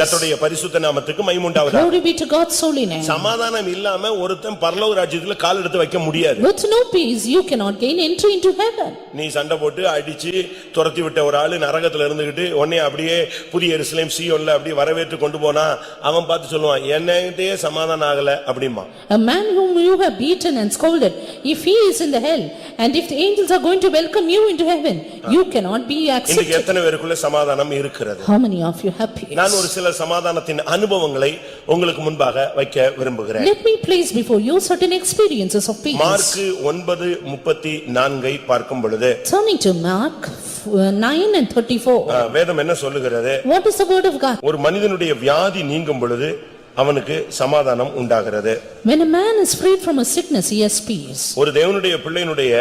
கர்த்தருடைய பரிசுத்த நாமத்துக்கு மகிமை உண்டாவதாக. Glory be to God's holy name. சமாதானம் இல்லாம ஒருத்தன் பரலோக ராஜ்யத்துல கால் எடுத்து வைக்க முடியாது. With no peace you cannot gain entry into heaven. நீ சண்டை போட்டு அடிச்சு துரத்தி விட்ட ஒரு ஆளு நரகத்துல இருந்துகிட்டு உன்னை அப்படியே புதிய எருசலேம் சீயோன்ல அப்படியே வரவேற்று கொண்டு போனா அவன் பார்த்து சொல்லுவான் என்னகிட்டே சமாதானம் ஆகல அப்படிமா. A man whom you have beaten and scolded, if he is in the hell and if the angels are going to welcome you into heaven, you cannot be accepted. இன்னைக்கு எத்தனை பேருக்குள்ள சமாதானம் இருக்கிறது? How many of you have peace? நான் ஒரு சில சமாதானத்தின் அனுபவங்களை உங்களுக்கு முன்பாக வைக்க விரும்புகிறேன். Let me place before you certain experiences of peace. Mark 9:34 பார்க்கும் பொழுது, Turning to Mark 9:34. வேதம் என்ன சொல்லுகிறது? What is the word of God? ஒரு மனிதனுடைய வியாதி நீங்கும் பொழுது அவனுக்கு சமாதானம் உண்டாகிறது. When a man is freed from a sickness, he has peace. ஒரு தேவனுடைய பிள்ளையினுடைய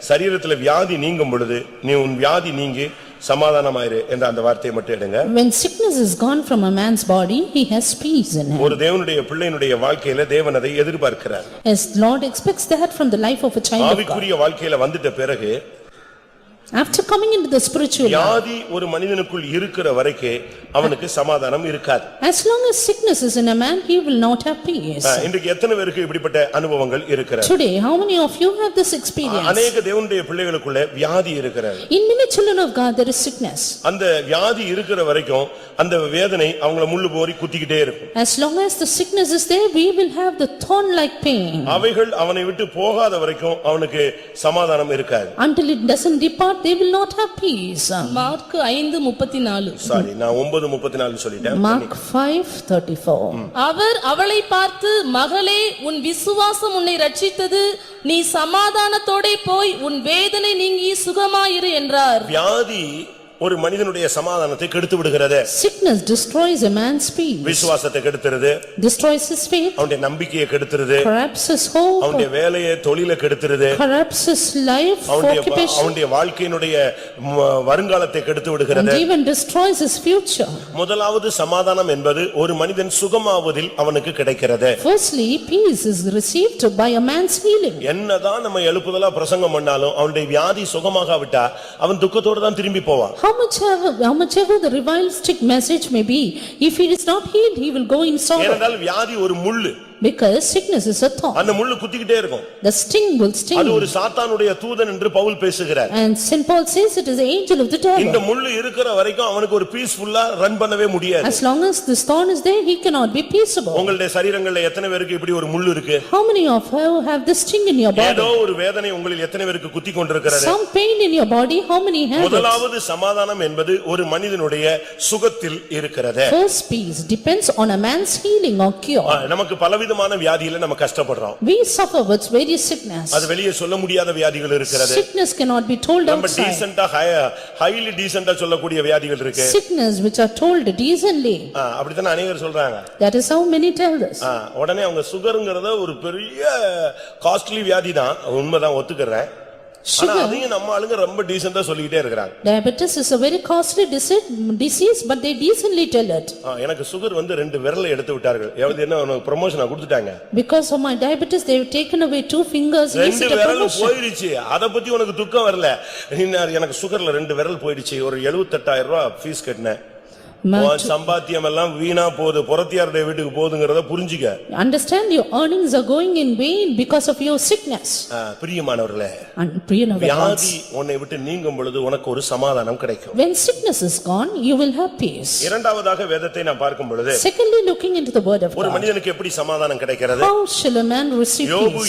சரீரத்துல வியாதி நீங்கும் பொழுது நீ உன் வியாதி நீங்கி சமாதானமாயிரு என்ற அந்த வார்த்தையை மட்டும் எடுங்க. When sickness is gone from a man's body, he has peace in him. ஒரு தேவனுடைய பிள்ளையினுடைய வாழ்க்கையில தேவன் அதை எதிர்பார்க்கிறார். As Lord expects that from the life of a child of God. ஆவிக்குரிய வாழ்க்கையில வந்துட்ட பிறகு After coming into the spiritual life, வியாதி ஒரு மனிதனுக்குள் இருக்கிற வரைக்கும் அவனுக்கு சமாதானம் இருக்காது. as long as sickness is in a man, he will not have peace. இன்றைக்கு எத்தனை பேருக்கு இப்படிப்பட்ட அனுபவங்கள் இருக்கிறது? Today, how many of you have this experience? அநேக தேவனுடைய பிள்ளைகளுக்குள்ள வியாதி இருக்கிறது. In many children of God, there is sickness. அந்த வியாதி இருக்கிற வரைக்கும் அந்த வேதனை அவங்கள முள்ளு போரி குத்திக்கிட்டே இருக்கும். As long as the sickness is there, we will have the thorn-like pain. அவைகள் அவனை விட்டு போகாத வரைக்கும் அவனுக்கு சமாதானம் இருக்காது. Until it doesn't depart, they will not have peace. Mark 5:34. Sorry, நான் 9:34 சொல்லிட்டேன். Mark 5:34. அவர் அவளை பார்த்து, மகளே, உன் விசுவாசம் உன்னை ரட்சித்தது, நீ சமாதானத்தோடே போய் உன் வேதனை நீங்கி சுகமாயிரு என்றார். வியாதி ஒரு மனிதனுடைய சமாதானத்தை கெடுத்து விடுகிறது. Sickness destroys a man's peace. விசுவாசத்தை கெடுத்துறது. Destroys his faith. அவனுடைய நம்பிக்கையை கெடுத்துறது. Corrupts his hope. அவனுடைய வேலையை தொழிலை கெடுத்துறது. Corrupts his life, occupation. அவனுடைய வாழ்க்கையினுடைய வருங்காலத்தை கெடுத்து விடுகிறது. And even destroys his future. முதலாவது சமாதானம் என்பது ஒரு மனிதன் சுகமாவதில் அவனுக்கு கிடைக்கிறது. Firstly, peace is received by a man's healing. என்னதான் நம்ம எழுப்புதலா பிரசங்கம் பண்ணாலும் அவனுடைய வியாதி சுகமாகாவிட்டா அவன் துக்கத்தோடு தான் திரும்பி போவான். How much ever the revival message may be, if he is not healed, he will go in sorrow. ஏனென்றால் வியாதி ஒரு முள்ளு. Because sickness is a thorn. அந்த முள்ளு குத்திக்கிட்டே இருக்கும். The sting will sting. அது ஒரு சாத்தானுடைய தூதன் என்று பவுல் பேசுகிறார். And Saint Paul says it is the angel of the devil. இந்த முள்ளு இருக்கிற வரைக்கும் அவனுக்கு ஒரு பீஸ்ஃபுல்லா ரன் பண்ணவே முடியாது. As long as this thorn is there, he cannot be peaceable. உங்களுடைய சரீரங்கள்ல எத்தனை பேருக்கு இப்படி ஒரு முள்ளு இருக்கு? How many of you have this sting in your body? ஏதோ ஒரு வேதனை உங்களில் எத்தனை பேருக்கு குத்தி கொண்டிருக்கிறது? Some pain in your body, how many have it? முதலாவது சமாதானம் என்பது ஒரு மனிதனுடைய சுகத்தில் இருக்கிறது. First peace depends on a man's healing or cure. நமக்கு பலவிதமான வியாதியில நம்ம கஷ்டப்படுறோம். We suffer with various sickness. அது வெளியே சொல்ல முடியாத வியாதிகள் இருக்கிறது. Sickness cannot be told outside. நம்ம டீசன்ட்டா ஹைலி டீசன்ட்டா சொல்லக்கூடிய வியாதிகள் இருக்கு. Sickness which are told decently. அப்படிதான் அநேகர் சொல்றாங்க. That is how many tell this. உடனே அவங்க சுகர்ங்கறத ஒரு பெரிய காஸ்ட்லி வியாதி தான், உண்மைதான், ஒத்துக்கறேன். ஆனா அதையும் நம்ம ஆளுங்க ரொம்ப டீசன்ட்டா சொல்லிட்டே இருக்காங்க. Diabetes is a very costly disease, but they decently tell it. எனக்கு சுகர் வந்து 2 விரலை எடுத்து விட்டார்கள். என்ன ப்ரமோஷனா கொடுத்துட்டாங்க. Because of my diabetes they have taken away 2 fingers. 2 விரல் போயிடுச்சு. அத பத்தி உனக்கு துக்கம் வரல. எனக்கு சுகர்ல 2 விரல் போயிடுச்சு. ஒரு 78000 ரூபாய் ஃபீஸ் கட்டினேன். சம்பாத்தியம் எல்லாம் வீணா போகுது, புறத்தியாருடைய வீட்டுக்கு போகுதுங்கறத புரிஞ்சுக்க. Understand your earnings are going in vain because of your sickness. பிரியமானவர்களே, வியாதி உன்னை விட்டு நீங்கும் பொழுது உனக்கு ஒரு சமாதானம் கிடைக்கும். When sickness is gone, you will have peace. இரண்டாவதாக வேதத்தை நாம் பார்க்கும் பொழுது, Secondly, looking into the word of God, ஒரு மனிதனுக்கு எப்படி சமாதானம் கிடைக்கிறது? How shall a man receive peace? யோபு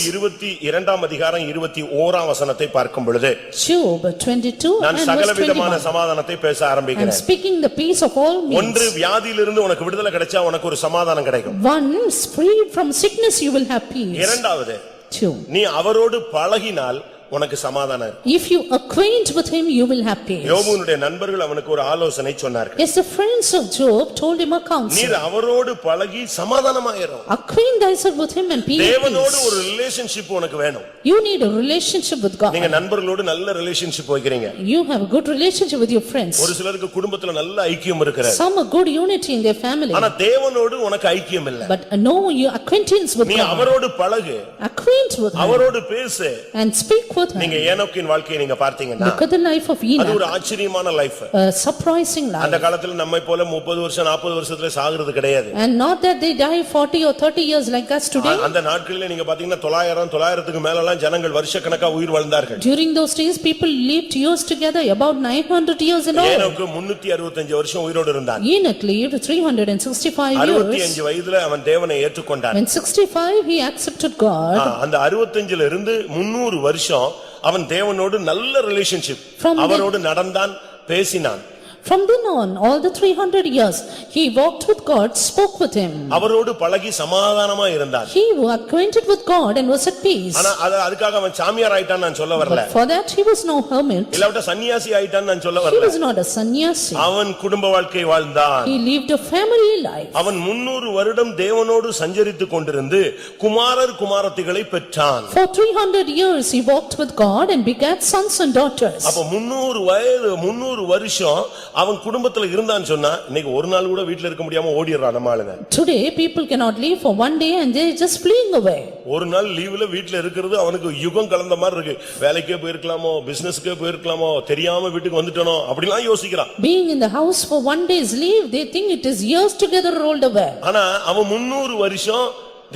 22 அதிகாரம் 21 வசனத்தை பார்க்கும் பொழுது, Job 22 நான் சகலவிதமான சமாதானத்தை பேச ஆரம்பிக்கிறேன். I'm speaking the peace of all. ஒன்று வியாதியிலிருந்து உனக்கு விடுதலை கிடைச்சா உனக்கு ஒரு சமாதானம் கிடைக்கும். Once freed from sickness you will have peace. இரண்டாவது, Two, நீ அவரோடு பழகினால் உனக்கு சமாதானம். if you acquaint with him you will have peace. யோபுனுடைய நண்பர்கள் அவனுக்கு ஒரு ஆலோசனை சொன்னார்கள். Yes, the friends of Job told him a counsel. நீ அவரோடு பழகி சமாதானமாயிரும். Acquaint thyself with him and be at தேவனோடு peace. ஒரு ரிலேஷன்ஷிப் உனக்கு வேணும். You need a relationship with God. நீங்க நண்பர்களோடு நல்ல ரிலேஷன்ஷிப் வைக்கிறீங்க. You have a good relationship with your friends. ஒரு சிலருக்கு குடும்பத்துல நல்ல ஐக்கியம் இருக்குது. Some a good unity in their family. ஆனா தேவனோடு உனக்கு ஐக்கியம் இல்ல. But no, you acquaintance with நீ God. அவரோடு பழகு. Acquaint with him அவரோடு பேசு. and speak for them. நீங்க ஏனோக்கின் வாழ்க்கையை நீங்க பார்த்தீங்கன்னா Look at the life of அது Enoch, ஒரு ஆச்சரியமான லைஃப். a surprising அந்த life. காலத்துல நம்மை போல 30 வருஷம் 40 வருஷத்துல சாகுறது கிடையாது. And not that they die 40 or 30 years like us today. அந்த நாட்களிலே நீங்க பாத்தீங்கன்னா 900 மேலலாம் ஜனங்கள் வருஷக்கணக்கா உயிர் வாழ்ந்தார்கள். During those days, people lived years together, about 900 years in all. ஏனோக்கு 365 வருஷம் உயிரோடு இருந்தான். Enoch lived 365 years. 65 வயதுல அவன் தேவனை ஏற்றுக்கொண்டான். When 65, he accepted God. அந்த 65ல இருந்து 300 வருஷம் அவன் தேவனோடு நல்ல ரிலேஷன்ஷிப், அவரோடு நடந்தான், பேசினான். From then on, all the 300 years, he walked with God, spoke with him. அவரோடு பழகி சமாதானமா இருந்தான். He was acquainted with God and was at peace. ஆனா அதுக்காக அவன் சாமியார் ஆயிட்டான் நான் சொல்ல வரல. But for that, he was no hermit. இல்ல சன்னியாசி ஆயிட்டான் நான் சொல்ல He வரல. was not a sannyasi. அவன் குடும்ப வாழ்க்கை வாழ்ந்தான். He lived a family life. அவன் 300 வருடம் தேவனோடு சஞ்சரித்துக் கொண்டிருந்து குமாரர் குமாரத்திகளை பெற்றான். For 300 years, he walked with God and begat sons and daughters. அப்ப 300 வருஷம் அவன் குடும்பத்துல இருந்தான்னு சொன்னா இன்னைக்கு ஒரு நாள் கூட வீட்ல இருக்க முடியாம ஓடிறான் நம்ம ஆளுங்க. Today, people cannot live for one day and they are just fleeing away. ஒரு நாள் லீவ்ல வீட்ல இருக்கிறது அவனுக்கு யுகம் கலந்த மாதிரி இருக்கு. வேலைக்கே போயிருக்கலாமோ, பிசினஸ்க்கே போயிருக்கலாமோ, தெரியாம வீட்டுக்கு வந்துட்டனோ அப்படிலாம் யோசிக்கிறான். Being in the house for one day's leave, they think it is years together rolled away. ஆனா அவன் 300 வருஷம்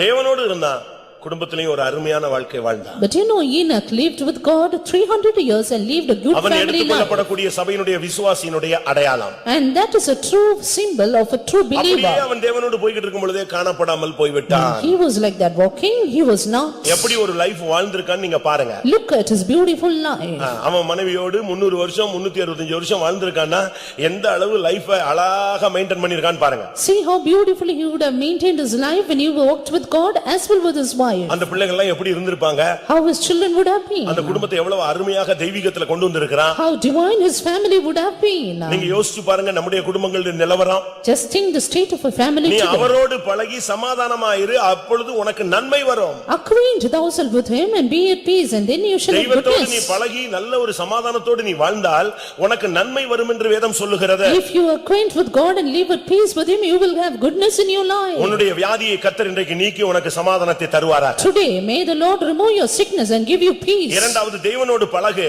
தேவனோடு இருந்தான். குடும்பத்திலேயும் ஒரு அருமையான வாழ்க்கை வாழ்ந்தான். But you know, Enoch lived with God 300 years and lived a good அவன் family life. எடுத்துக்கொள்ளப்படக்கூடிய சபையினுடைய விசுவாசியினுடைய அடையாளம். And that is a true symbol of a true believer. அப்படியே அவன் தேவனோடு போயிட்டு இருக்கும் பொழுதே காணப்படாமல் போய்விட்டான். He was like that walking, he was not. எப்படி ஒரு லைஃப் வாழ்ந்திருக்கான்னு நீங்க பாருங்க. Look at his beautiful life. அவன் மனைவியோடு 300 வருஷம் 365 வருஷம் வாழ்ந்திருக்கான்னா எந்த அளவு லைஃப அழகா மெயின்டைன் பண்ணிருக்கான்னு பாருங்க. See how beautifully he would have maintained his life when he walked with God as well with his wife. அந்த பிள்ளைகள் எல்லாம் எப்படி இருந்திருப்பாங்க? How his children would have been. அந்த குடும்பத்தை எவ்வளவு அருமையாக தெய்வீகத்துல கொண்டு வந்திருக்கான். How divine his family would have been. நீங்க யோசிச்சு பாருங்க நம்முடைய குடும்பங்களுடைய நிலவரம். Just think the state of a family நீ today. அவரோடு பழகி சமாதானமாயிரு, அப்பொழுது உனக்கு நன்மை வரும். Acquaint thyself with him and be at peace, and then you shall have தெய்வத்தோடு நீ goodness. பழகி நல்ல ஒரு சமாதானத்தோடு நீ வாழ்ந்தால் உனக்கு நன்மை வரும் என்று வேதம் சொல்லுகிறது. If you acquaint with God and live at peace with him, you will have goodness in your life. உன்னுடைய வியாதியை கர்த்தர் இன்றைக்கு நீக்கி உனக்கு சமாதானத்தை தருவாரா? Today, may the Lord remove your sickness and give you peace. இரண்டாவது தேவனோடு பழகு.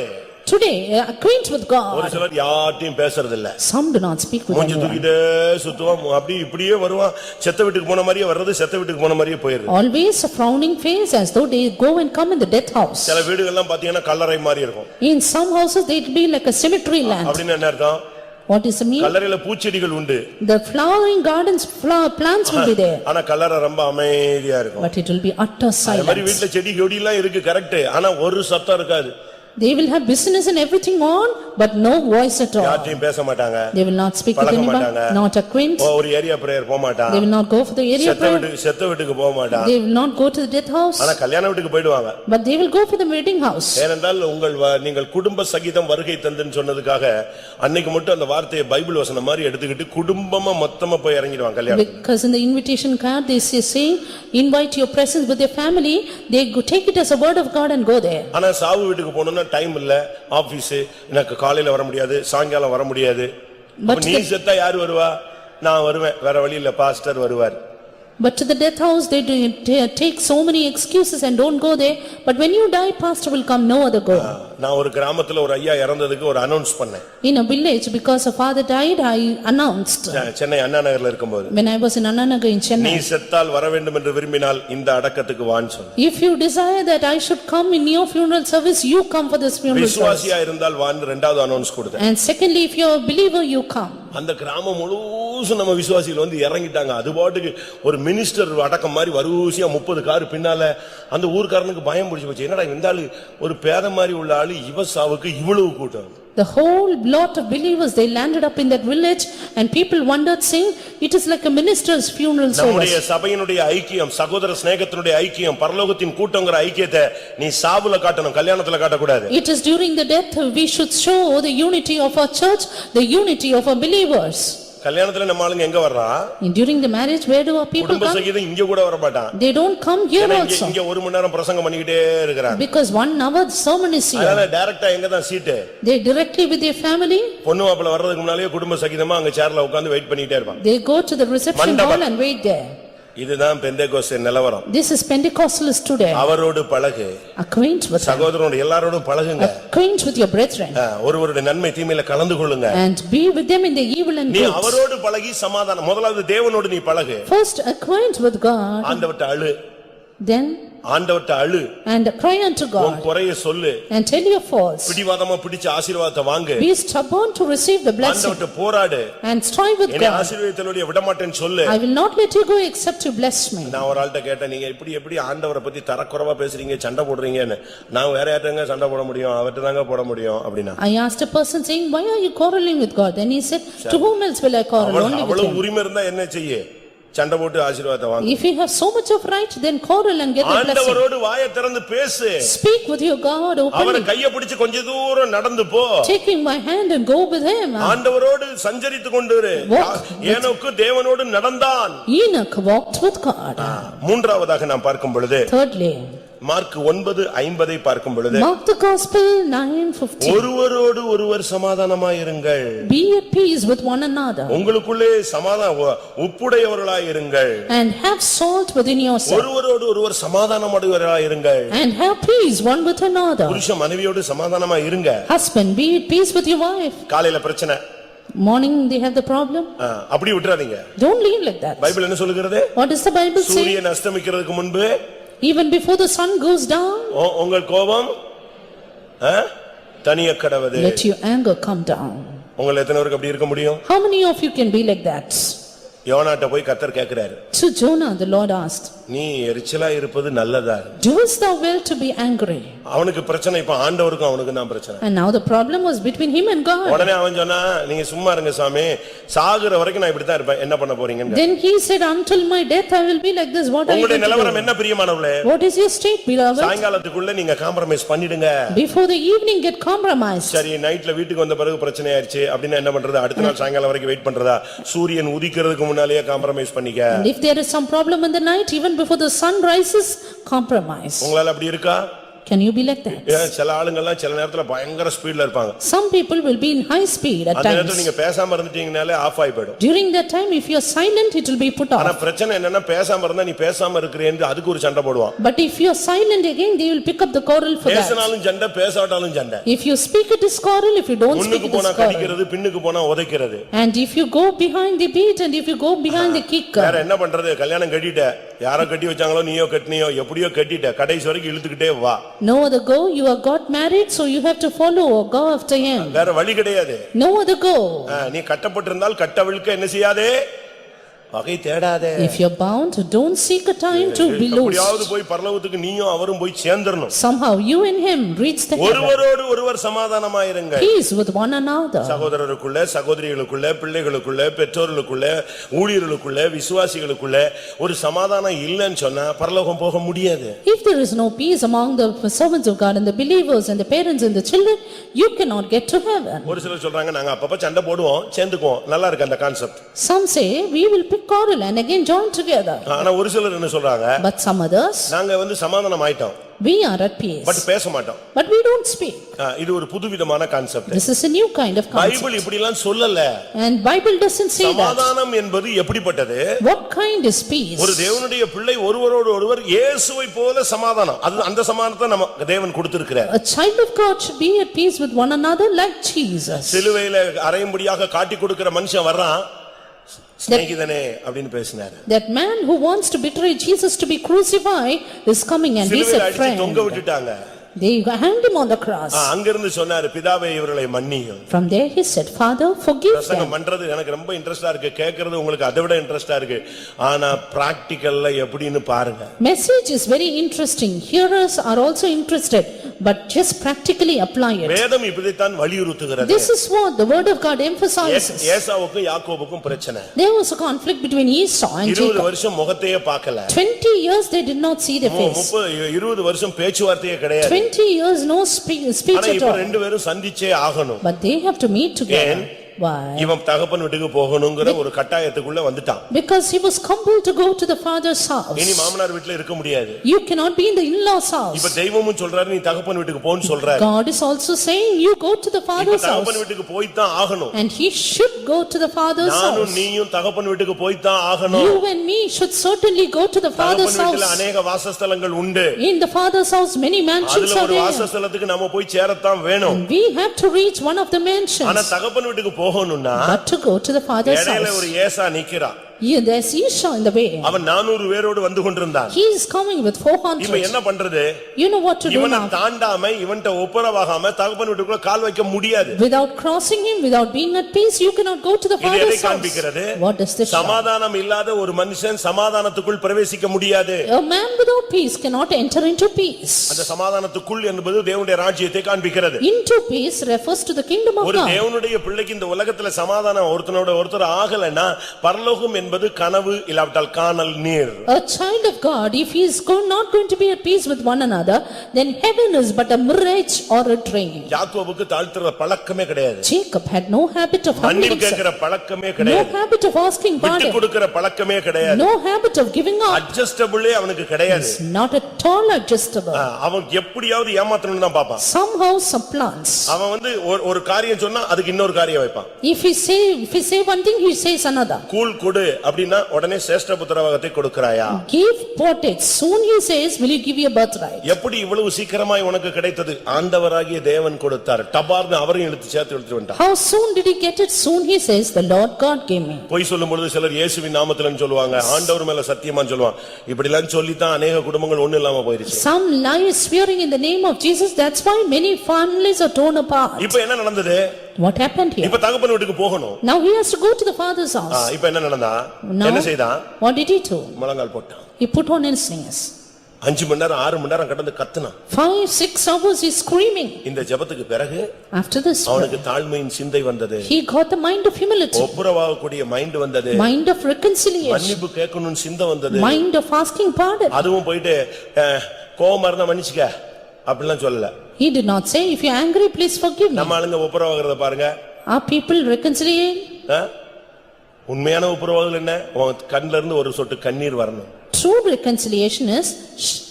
Today, acquaint with ஒரு God. சிலர் யார்ட்டையும் பேசுறது இல்ல. Some do not speak with மூஞ்சி anyone. தூக்கிட்டே சுத்துவான், அப்படி இப்படியே வருவான். செத்த வீட்டுக்கு போன மாதிரியே வர்றது, செத்த வீட்டுக்கு போன மாதிரியே போயிடுது. Always a frowning face as though they go and come in the death house. சில வீடுகள்லாம் பாத்தீங்கன்னா கல்லறை மாதிரி இருக்கும். In some houses, they will be like a cemetery land. அப்படின்னு என்ன அர்த்தம்? What is the mean? கல்லறையில பூச்செடிகள் உண்டு. The flowering gardens, plants will be there. ஆனா கல்லறை ரொம்ப அமைதியா இருக்கும். But it will be utter அதே மாதிரி silence. வீட்டுல செடி கொடி எல்லாம் இருக்கு கரெக்ட், ஆனா ஒரு சத்தம் இருக்காது. They will have business and everything on, but no voice at all. யார்ட்டையும் பேச மாட்டாங்க. They will not speak with பழக anyone, மாட்டாங்க. not acquaint. ஒரு ஏரியா பிரேயர் போக மாட்டான். They will not go for the area prayer. செத்த வீட்டுக்கு போக மாட்டான். They will not go to the death house, ஆனா கல்யாண வீட்டுக்கு போயிடுவாங்க. but they will go for the wedding house. ஏனென்றால் நீங்கள் குடும்ப சகிதம் வருகை தந்துன்னு சொன்னதுக்காக அன்னைக்கு மட்டும் அந்த வார்த்தையை பைபிள் வசனம் மாதிரி எடுத்துக்கிட்டு குடும்பமா மொத்தமா போய் இறங்கிடுவாங்க கல்யாணம். Because in the invitation card, they say, invite your presence with your family. They take it as a word of God and go there. ஆனா சாவு வீட்டுக்கு போகணும்னா டைம் இல்ல, ஆபீஸ், எனக்கு காலையில வர முடியாது, சாயங்காலம் வர முடியாது. நீ செத்தா யாரு வருவா? நான் வருவேன், வேற வழி இல்ல, பாஸ்டர் வருவார். But to the death house, they take so many excuses and don't go there. But when you die, pastor will come, no other go. நான் ஒரு கிராமத்துல ஒரு ஐயா இறந்ததுக்கு ஒரு அனௌன்ஸ் பண்ணேன். In a village, because a father died, I announced. Chennai அண்ணா நகர்ல இருக்கும்போது. When I was in Anna Nagar in நீ Chennai. செத்தால் வர வேண்டும் என்று விரும்பினால் இந்த அடக்கத்துக்கு வான்னு சொன்னேன். If you desire that I should come in your funeral service, you come for this funeral service. விசுவாசியா இருந்தால் வான்னு இரண்டாவது அனௌன்ஸ் கொடுத்தேன். And secondly, if you are a believer, you come. அந்த கிராமம் முழுசும் நம்ம விசுவாசிகள் வந்து இறங்கிட்டாங்க. அது பாட்டுக்கு ஒரு மினிஸ்டர் அடக்கம் மாதிரி வரிசையா 30 கார் பின்னால. அந்த ஊர்க்காரனுக்கு பயம் பிடிச்சு போச்சு, என்னடா இந்த ஆளு ஒரு பேத மாதிரி உள்ள ஆளு, இவ சாவுக்கு இவ்வளவு கூட்டம். The whole lot of believers, they landed up in that village and people wondered, saying, it is like a minister's funeral நம்முடைய service. சபையினுடைய ஐக்கியம், சகோதர சிநேகத்தினுடைய ஐக்கியம், பரலோகத்தின் கூட்டங்கிற ஐக்கியத்தை நீ சாவுல காட்டணும், கல்யாணத்துல காட்டக்கூடாது. It is during the death we should show the unity of our church, the unity of our believers. கல்யாணத்துல நம்ம ஆளுங்க எங்க வர்றா? During the marriage, where do our people குடும்ப come? சகிதம் இங்க கூட வர மாட்டான். They don't come here also. இங்க ஒரு மணி நேரம் பிரசங்கம் பண்ணிக்கிட்டே இருக்கறாங்க. Because 1 hour the sermon is here. அதனால டைரக்டா எங்க தான் சீட்டு? They directly with their family. பொண்ணு மாப்பிள்ளை வர்றதுக்கு முன்னாலே குடும்ப சகிதமா அங்க சேர்ல உட்கார்ந்து வெயிட் பண்ணிட்டே இருப்பாங்க. They go to the reception hall and wait there. இதுதான் பெந்தேகோஸ்தே நிலவரம். This is Pentecostals today. அவரோடு பழகு, Acquaint with them. சகோதரனோடு எல்லாரோடும் பழகுங்க, Acquaint with your brethren. ஒருவருடைய நன்மை தீமையில கலந்து கொள்ளுங்க. And be with them in the evil and நீ good. அவரோடு பழகி சமாதானம். முதலாவது தேவனோடு நீ பழகு. First acquaint with God. ஆண்டவர்ட்ட அழு, Then ஆண்டவர்ட்ட அழு, and cry unto உன் God குறைய சொல்லு, and tell your faults. பிடிவாதமா பிடிச்ச ஆசீர்வாதத்தை வாங்கு, Be stubborn to receive the blessing ஆண்டவர்ட்ட போராடு, and strive with என்னை God. ஆசீர்வதித்தலோட விடமாட்டேன்னு சொல்லு. I will not let you go except you bless me. நான் ஒரு ஆள்கிட்ட கேட்டேன், நீங்க எப்படி ஆண்டவரை பத்தி தரக்குறைவா பேசுறீங்க, சண்டை போடுறீங்கன்னு. நான் வேற யார்ட்டங்க சண்டை போட முடியும், அவர்ட்ட தாங்க போட முடியும் அப்படின்னா. I asked a person saying, why are you quarreling with God? Then he said, to whom else will I quarrel? Only with அவ்வளவு him. உரிமை இருந்தா என்ன செய்ய, சண்டை போட்டு ஆசீர்வாதத்தை வாங்கு. If you have so much of right, then quarrel and get the blessing. ஆண்டவரோடு வாயை திறந்து பேசு. Speak with your God அவரை openly. கையை பிடிச்சு கொஞ்ச தூரம் நடந்து போ. Taking my hand and go with him. ஆண்டவரோடு சஞ்சரித்து கொண்டு இரு. ஏனோக்கு தேவனோடு நடந்தான். Enoch walked with God. மூன்றாவதாக நாம் பார்க்கும் பொழுது Thirdly, மார்க் 9:50 பார்க்கும் பொழுது Mark the Gospel 9:50. ஒருவரோடு ஒருவர் சமாதானமாயிருங்கள், Be at peace with one another உங்களுக்குள்ளே உப்புடையவர்களாய் இருங்கள், and have salt within yourself ஒருவரோடு ஒருவர் சமாதானமுடையவர்களாய் இருங்கள். and have peace one with another. புருஷ மனைவியோடு சமாதானமா இருங்க. Husband, be at peace with your wife. காலையில பிரச்சனை, Morning they have the problem. அப்படி விட்டுறாதீங்க. Don't leave like that. Bible என்ன சொல்லுகிறது? What does the Bible say? சூரியன் அஸ்தமிக்கிறதுக்கு முன்பு Even before the sun goes down, உங்கள் கோபம் தனிய கடவது. let your anger come down. உங்கள் எத்தனை பேருக்கு அப்படி இருக்க முடியும்? How many of you can be like that? யோனாட்ட போய் கர்த்தர் கேக்குறாரு. To Jonah the Lord asked, நீ எரிச்சலா இருப்பது நல்லதா? doest thou well to be angry? அவனுக்கு பிரச்சனை, இப்ப ஆண்டவருக்கும் அவனுக்கு தான் பிரச்சனை. And now the problem was between him and God. உடனே அவன் சொன்னா, நீங்க சும்மா இருங்க சாமி, சாகுற வரைக்கும் நான் இப்படி தான் இருப்பேன், என்ன பண்ண போறீங்க? Then he said, until my death I will be like this. What are you உங்களுடைய going to நிலவரம் do? என்ன பிரியமானவர்களே? What is your state, beloved? சாயங்காலத்துக்குள்ள நீங்க காம்ப்ரமைஸ் பண்ணிடுங்க. Before the evening get compromised. சரி, நைட்ல வீட்டுக்கு வந்த பிறகு பிரச்சனை ஆயிருச்சு அப்படின்னா என்ன பண்றது? அடுத்த நாள் சாயங்காலம் வரைக்கும் வெயிட் பண்றதா? சூரியன் உதிக்கிறதுக்கு முன்னாலேயே காம்ப்ரமைஸ் பண்ணிக்க. And if there is some problem in the night, even before the sun rises, compromise. உங்களால அப்படி இருக்கா? Can you be like that? சில ஆளுங்கெல்லாம் சில நேரத்துல பயங்கர ஸ்பீட்ல இருப்பாங்க. Some people will be in high speed at அந்த நேரத்துல times. நீங்க பேசாம இருந்துட்டீங்கனாலே ஆஃப் ஆயி போய்டும். During that time, if you are silent, it will be put ஆனா off. பிரச்சனை என்னன்னா, பேசாம இருந்தா நீ பேசாம இருக்கறேன்னு அதுக்கு ஒரு சண்டை போடுவான். But if you are silent again, they will pick up the quarrel for that. பேசினாலும் சண்டை, பேசாட்டாலும் சண்டை. If you speak, it is quarrel. If you don't speak, முன்னுக்கு it போனா is quarrel. கடிக்கிறது, பின்னுக்கு போனா உதைக்கிறது. And if you go behind the beat and if you go behind the kick, வேற என்ன பண்றது? கல்யாணம் கட்டிட்ட, யாரோ கட்டி வச்சாங்களோ நீயோ கட்டினியோ எப்படியோ கட்டிட்ட, கடைசி வரைக்கும் இழுத்துக்கிட்டே வா. no other go, you are got married, so you have to follow or go after him. வேற வழி கிடையாது. No other go. நீ கட்டப்பட்டிருந்தால் கட்டவிழ்க்க என்ன செய்யாதே, வகை தேடாதே. If you are bound, don't seek a time to be எப்படியாவது loosed. போய் பரலோகத்துக்கு நீயும் அவரும் போய் சேர்ந்தறணும். Somehow you and him reach the heaven. ஒருவரோடு ஒருவர் சமாதானமாயிருங்க. Peace with one another. சகோதரருக்குள்ள, சகோதரிகளுக்குள்ள, பிள்ளைகளுக்குள்ள, பெற்றோர்களுக்குள்ள, ஊழியர்களுக்குள்ள, விசுவாசிகளுக்குள்ள ஒரு சமாதானம் இல்லைன்னு சொன்னா பரலோகம் போக முடியாது. If there is no peace among the servants of God and the believers and the parents and the children, you cannot get to heaven. ஒரு சிலர் சொல்றாங்க, நாங்க அப்பப்ப சண்டை போடுவோம், சேர்ந்துக்குவோம். நல்லா இருக்கு அந்த concept. Some say we will pick quarrel and again join together. ஆனா ஒரு சிலர் என்ன சொல்றாங்க, But some others, நாங்க சமாதானம் ஆயிட்டோம், we are at peace, but பேச மாட்டோம். but we don't speak. இது ஒரு புதுவிதமான concept. This is a new kind of concept. Bible இப்படி எல்லாம் சொல்லல. And Bible doesn't say that. சமாதானம் என்பது எப்படிப்பட்டது? What kind is peace? ஒரு தேவனுடைய பிள்ளை ஒருவரோடு ஒருவர் இயேசுவை போல சமாதானம். அது அந்த சமாதானத்தை நமக்கு தேவன் கொடுத்திருக்கிறார். A child of God should be at peace with one another like Jesus. சிலுவையில அறையும்படியாக காட்டி கொடுக்கிற மனுஷன் வர்றான், சிநேகிதனே அப்படின்னு பேசினாரு. That man who wants to betray Jesus to be crucified is coming and he சிலுவையில said, அடிச்சு தொங்க friend. விட்டுட்டாங்க. They hanged him on the cross. அங்கிருந்து சொன்னாரு, பிதாவே இவர்களை மன்னியும். From there he said, Father, forgive them. பிரசங்கம் பண்றது எனக்கு ரொம்ப இன்ட்ரெஸ்டா இருக்கு, கேக்குறது உங்களுக்கு அதை விட இன்ட்ரெஸ்டா இருக்கு. ஆனா பிராக்டிகல்ல எப்படின்னு பாருங்க. Message is very interesting. Hearers are also interested, but just practically apply it. வேதம் இப்படித்தான் வலியுறுத்துகிறது. This is what the word of God emphasizes. ஏசாவுக்கும் யாக்கோபுக்கும் பிரச்சனை. There was a conflict between Esau and 20 Jacob. வருஷம் முகத்தையே பார்க்கல. 20 years they did not see their face. 20 வருஷம் பேச்சுவார்த்தையே கிடையாது. 20 years no speech ஆனா at இப்ப all. ரெண்டு பேரும் சந்திச்சே ஆகணும். But they have to meet together. Why? இவன் தகப்பன் வீட்டுக்கு போகணுங்கிற ஒரு கட்டாயத்துக்குள்ள வந்துட்டான். Because he was compelled to go to the father's house. இனி மாமனார் வீட்ல இருக்க முடியாது. You cannot be in the in-laws house. இப்ப தெய்வமும் சொல்றாரு நீ தகப்பன் வீட்டுக்கு போன்னு சொல்றாரு. God is also saying you go to the father's house. தகப்பன் வீட்டுக்கு போய் தான் ஆகணும். And he should go to the father's house. நானும் நீயும் தகப்பன் வீட்டுக்கு போய் தான் ஆகணும். You and me should certainly go to the father's house. தகப்பன் வீட்ல अनेक வாசஸ்தலங்கள் உண்டு. In the father's house many mansions are அதுல ஒரு there. வாசஸ்தலத்துக்கு நாம போய் சேரத்தான் வேணும். We have to reach one of the mansions. ஆனா தகப்பன் வீட்டுக்கு போகணும்னா But to go to the father's இடையில house. ஒரு ஏசா நிக்கிறான். Here there's Esau in the way. அவன் 400 பேரோடு வந்து கொண்டிருந்தான். He is coming with 400. இப்போ என்ன பண்றது? You know what to do இவனை now? தாண்டாம இவன்ட்ட ஒப்புரவாகாம தகப்பன் வீட்டுக்குள்ள கால் வைக்க முடியாது. Without crossing him, without being at peace, you cannot go to the இது எதை father's house. காண்பிக்கிறது? What does this show? சமாதானம் இல்லாத ஒரு மனுஷன் சமாதானத்துக்குள் பிரவேசிக்க முடியாது. A man without peace cannot enter into peace. அந்த சமாதானத்துக்குள் என்பது தேவனுடைய ராஜ்யத்தை காண்பிக்கிறது. Into peace refers to the kingdom of ஒரு God. தேவனுடைய பிள்ளைக்கு இந்த உலகத்துல சமாதானம் ஒருத்தனோட ஒருத்தர் ஆகலைன்னா பரலோகம் என்பது கனவு இல்லாவிட்டால் காணல் நீர். A child of God, if he is not going to be at peace with one another, then heaven is but a mirage or a dream. யாக்கோபுக்கு தாழ்த்துற பழக்கமே கிடையாது. Jacob had no habit of humbling மன்னிப்பு himself. கேட்கிற பழக்கமே No கிடையாது. habit of asking விட்டு pardon. கொடுக்கிற பழக்கமே கிடையாது. No habit of giving up. அட்ஜஸ்டபிளே அவனுக்கு கிடையாது. It's not at all adjustable. அவன் எப்படியாவது ஏமாத்தணும்னு தான் பாப்பான். Somehow supplants. அவன் வந்து ஒரு காரியம் சொன்னா அதுக்கு இன்னொரு காரியம் வைப்பான். If he say one thing, he says another. Cool கொடு அப்படின்னா உடனே சேஷ்ட புத்திரவாகத்தை கொடுக்கறாயா? Give pottage. Soon he says, will you give your birthright? எப்படி இவ்வளவு சீக்கிரமாய் உனக்கு கிடைத்தது? ஆண்டவராகிய தேவன் கொடுத்தார். டபார்னு அவரையும் இழுத்து சேர்த்து எடுத்து வந்தார். How soon did he get it? Soon he says, the Lord God gave me. பொய் சொல்லும் பொழுது சிலர் இயேசுவின் நாமத்திலன்னு சொல்லுவாங்க, ஆண்டவர் மேல சத்தியமான்னு சொல்லுவாங்க. இப்படி எல்லாம் சொல்லி தான் अनेक குடும்பங்கள் ஒண்ணு இல்லாம போயிருச்சு. Some lie swearing in the name of Jesus. That's why many families are torn apart. இப்போ என்ன நடந்தது? What happened here? இப்ப தகப்பன் வீட்டுக்கு போகணும். Now he has to go to the father's house. இப்போ என்ன நடந்தா? Now, என்ன செய்தான்? what did he do? முழங்கால் போட்டான். He put on his knees. 5 மணி நேரம் 6 மணி நேரம் கடந்து கத்துனான். 5-6 hours he is screaming. இந்த ஜெபத்துக்கு பிறகு After this, அவனுக்கு தாழ்மையின் சிந்தை வந்தது. he got the mind of humility, ஒப்புரவாகக்கூடிய மைண்ட் வந்தது. mind of reconciliation, மன்னிப்பு கேட்கணும்னு சிந்தை வந்தது. mind of asking pardon. அதுவும் போயிட்டு கோவமா இருந்தா மன்னிச்சுக்க அப்படிலாம் சொல்லல. He did not say, if you are angry, please forgive me. நம்ம ஆளுங்க ஒப்புரவாகிறத பாருங்க. Are people reconciling? உண்மையான ஒப்புரவாகல் என்ன? உன் கண்ணுல இருந்து ஒரு சொட்டு கண்ணீர் வரணும். True reconciliation is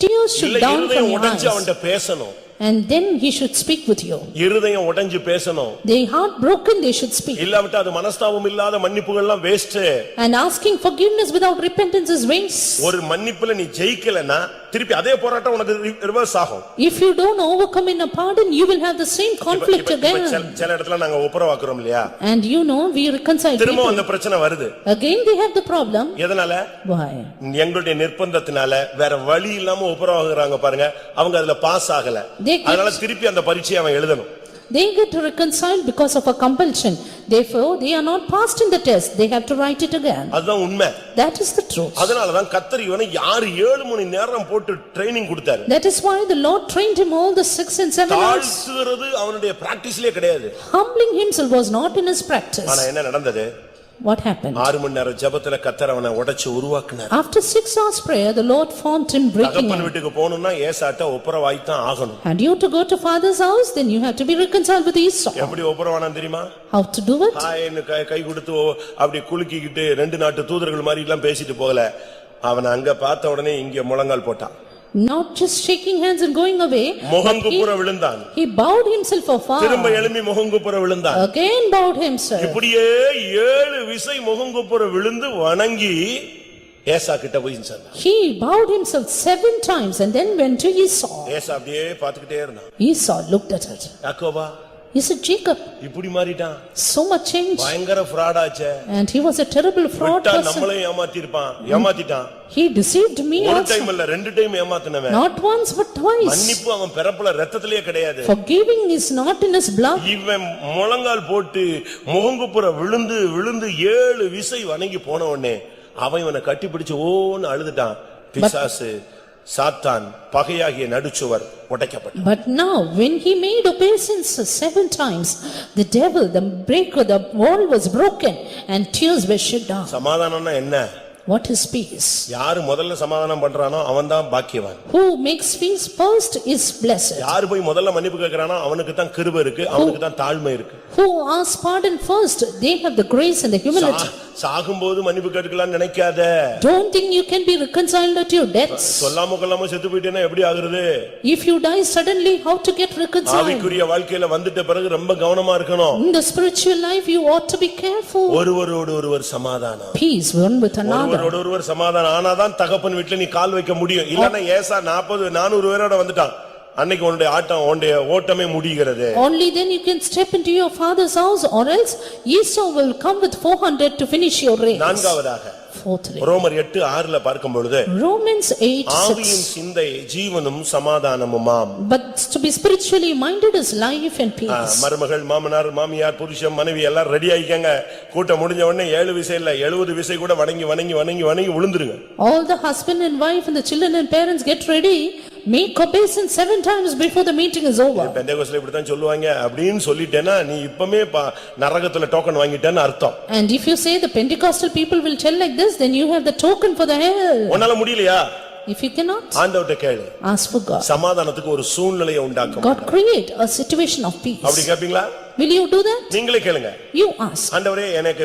tears should down from your உடைஞ்சு eyes. அவன்கிட்ட பேசணும். And then he should speak with you. இருதயம் உடைஞ்சு பேசணும். They heart broken, they should speak. இல்லாவிட்டா அது மனஸ்தாபம் இல்லாத மன்னிப்புகள் எல்லாம் waste. And asking forgiveness without repentance is waste. ஒரு மன்னிப்புல நீ ஜெயிக்கலனா திருப்பி அதே போராட்டம் உனக்கு ரிவர்ஸ் ஆகும். If you don't overcome in a pardon, you will have the same conflict again. சில இடத்துல நாங்க ஒப்புரவாக்குறோம் இல்லையா? And you know, we reconcile திரும்ப people. அந்த பிரச்சனை வருது. Again they have the problem. எதனால? Why? எங்களுடைய நிர்பந்தத்தினால வேற வழி இல்லாம ஒப்புரவாகுறாங்க பாருங்க, அவங்க அதுல பாஸ் ஆகல. அதனால திருப்பி அந்த பரீட்சையை அவன் எழுதணும். They get reconciled because of a compulsion. Therefore, they are not passed in the test. They have to write it again. அதுதான் உண்மை. That is the truth. அதனால தான் கர்த்தர் இவனை 7 மணி நேரம் போட்டு ட்ரெய்னிங் கொடுத்தாரு. That is why the Lord trained him all the 6 and 7 hours. தாழ்த்துறது அவனுடைய பிராக்டிஸ்லயே கிடையாது. Humbling himself was not in his practice. ஆனா என்ன நடந்தது? What happened? 6 மணி நேரம் ஜெபத்துல கர்த்தர் அவனை உடைச்சு உருவாக்கினார். After 6 hours prayer, the Lord formed him, breaking தகப்பன் him. வீட்டுக்கு போகணும்னா ஏசாட்ட ஒப்புரவாய்த்தான் ஆகணும். And you to go to father's house, then you have to be reconciled with Esau. எப்படி ஒப்புரவானான் தெரியுமா? How to do it? ஹாய்னு கை கொடுத்து அப்படி குலுக்கிக்கிட்டு 2 நாட்டு தூதர்கள் மாதிரி எல்லாம் பேசிட்டு போகல. அவன் அங்க பார்த்த உடனே இங்க முழங்கால் போட்டான். Not just shaking hands and going away. முகங்குப்புற விழுந்தான். He bowed himself afar. திரும்ப எழும்பி முகங்குப்புற விழுந்தான். Again bowed himself. இப்படியே 7 விசை முகங்குப்புற விழுந்து வணங்கி ஏசா கிட்ட போய் சொன்னான். He bowed himself 7 times and then went to Esau. ஏசா அப்படியே பார்த்துக்கிட்டே இருந்தான். Esau looked at it. யாக்கோபா He said, Jacob, இப்படி மாறிட்டான். so much change. பயங்கர fraud ஆச்சே. And he was a terrible fraud person. நம்மளே ஏமாத்திட்டான். He deceived me ஒரு also. டைம் இல்ல 2 time ஏமாத்துனவன். Not once but twice. மன்னிப்பு அவன் பிறப்புல ரத்தத்திலே கிடையாது. Forgiving is not in his blood. இவன் முழங்கால் போட்டு முகங்குப்புற விழுந்து 7 விசை வணங்கி போன உடனே அவன் இவனை கட்டிப்பிடிச்சு ஓன்னு அழுதுட்டான். பிசாசு சாத்தான் பகையாகிய நடுச்சுவர் உடைக்கப்பட்டான். But now when he made obeisance 7 times, the devil, the wall was broken and tears were shed down. சமாதானம்னா என்ன? What is peace? யாரு முதல்ல சமாதானம் பண்றானோ அவன்தான் பாக்கியவான். Who makes peace first is blessed. யாரு போய் முதல்ல மன்னிப்பு கேக்குறானோ அவனுக்கு தான் கிருபை இருக்கு, அவனுக்கு தான் தாழ்மை இருக்கு. Who asks pardon first, they have the grace and the humility. சாகும்போது மன்னிப்பு கேட்கலாம்னு நினைக்காத. Don't think you can be reconciled at your deaths. சொல்லாம கொள்ளாம செத்து போயிட்டேன்னா எப்படி ஆகுறது? If you die suddenly, how to get reconciled? ஆவிக்குரிய வாழ்க்கையில வந்துட்ட பிறகு ரொம்ப கவனமா இருக்கணும். In the spiritual life, you ought to be careful. ஒருவரோடு ஒருவர் சமாதானம். Peace one with another. ஒருவரோடு ஒருவர் சமாதானம் ஆனாதான் தகப்பன் வீட்டுல நீ கால் வைக்க முடியும். இல்லன்னா ஏசா 400 பேரோட வந்துட்டான். அன்னைக்கு உன்னுடைய ஓட்டமே முடிகிறது. Only then you can step into your father's house, or else Esau will come with 400 to finish your race. நான்காவதாக Fourthly, ரோமர் 8:6 பார்க்கும் பொழுது Romans 8:6. ஆவியின் சிந்தை ஜீவனும் சமாதானமுமாம். But to be spiritually minded is life and peace. மருமகள், மாமனார், மாமியார், புருஷன், மனைவி எல்லாம் ரெடி ஆயிக்கங்க. கூட்டம் முடிஞ்ச உடனே 7 விசை இல்ல 70 விசை கூட வணங்கி வணங்கி வணங்கி வணங்கி விழுந்துருங்க. All the husband and wife and the children and parents get ready. Make obeisance 7 times before the meeting is over. பெந்தேகோஸ்ல இப்படி தான் சொல்லுவாங்க அப்படின்னு சொல்லிட்டேனா நீ இப்பமே நரகத்துல டோக்கன் வாங்கிட்டேன்னு அர்த்தம். And if you say the Pentecostal people will tell like this, then you have the token for the hell. உன்னால முடியலையா? If you cannot, ஆண்டவர்ட்ட கேளு. ask for God. சமாதானத்துக்கு ஒரு சூழ்நிலையை உண்டாக்கும். God create a situation of peace. அப்படி கேப்பீங்களா? Will you do that? நீங்களே கேளுங்க. You ask. ஆண்டவரே எனக்கு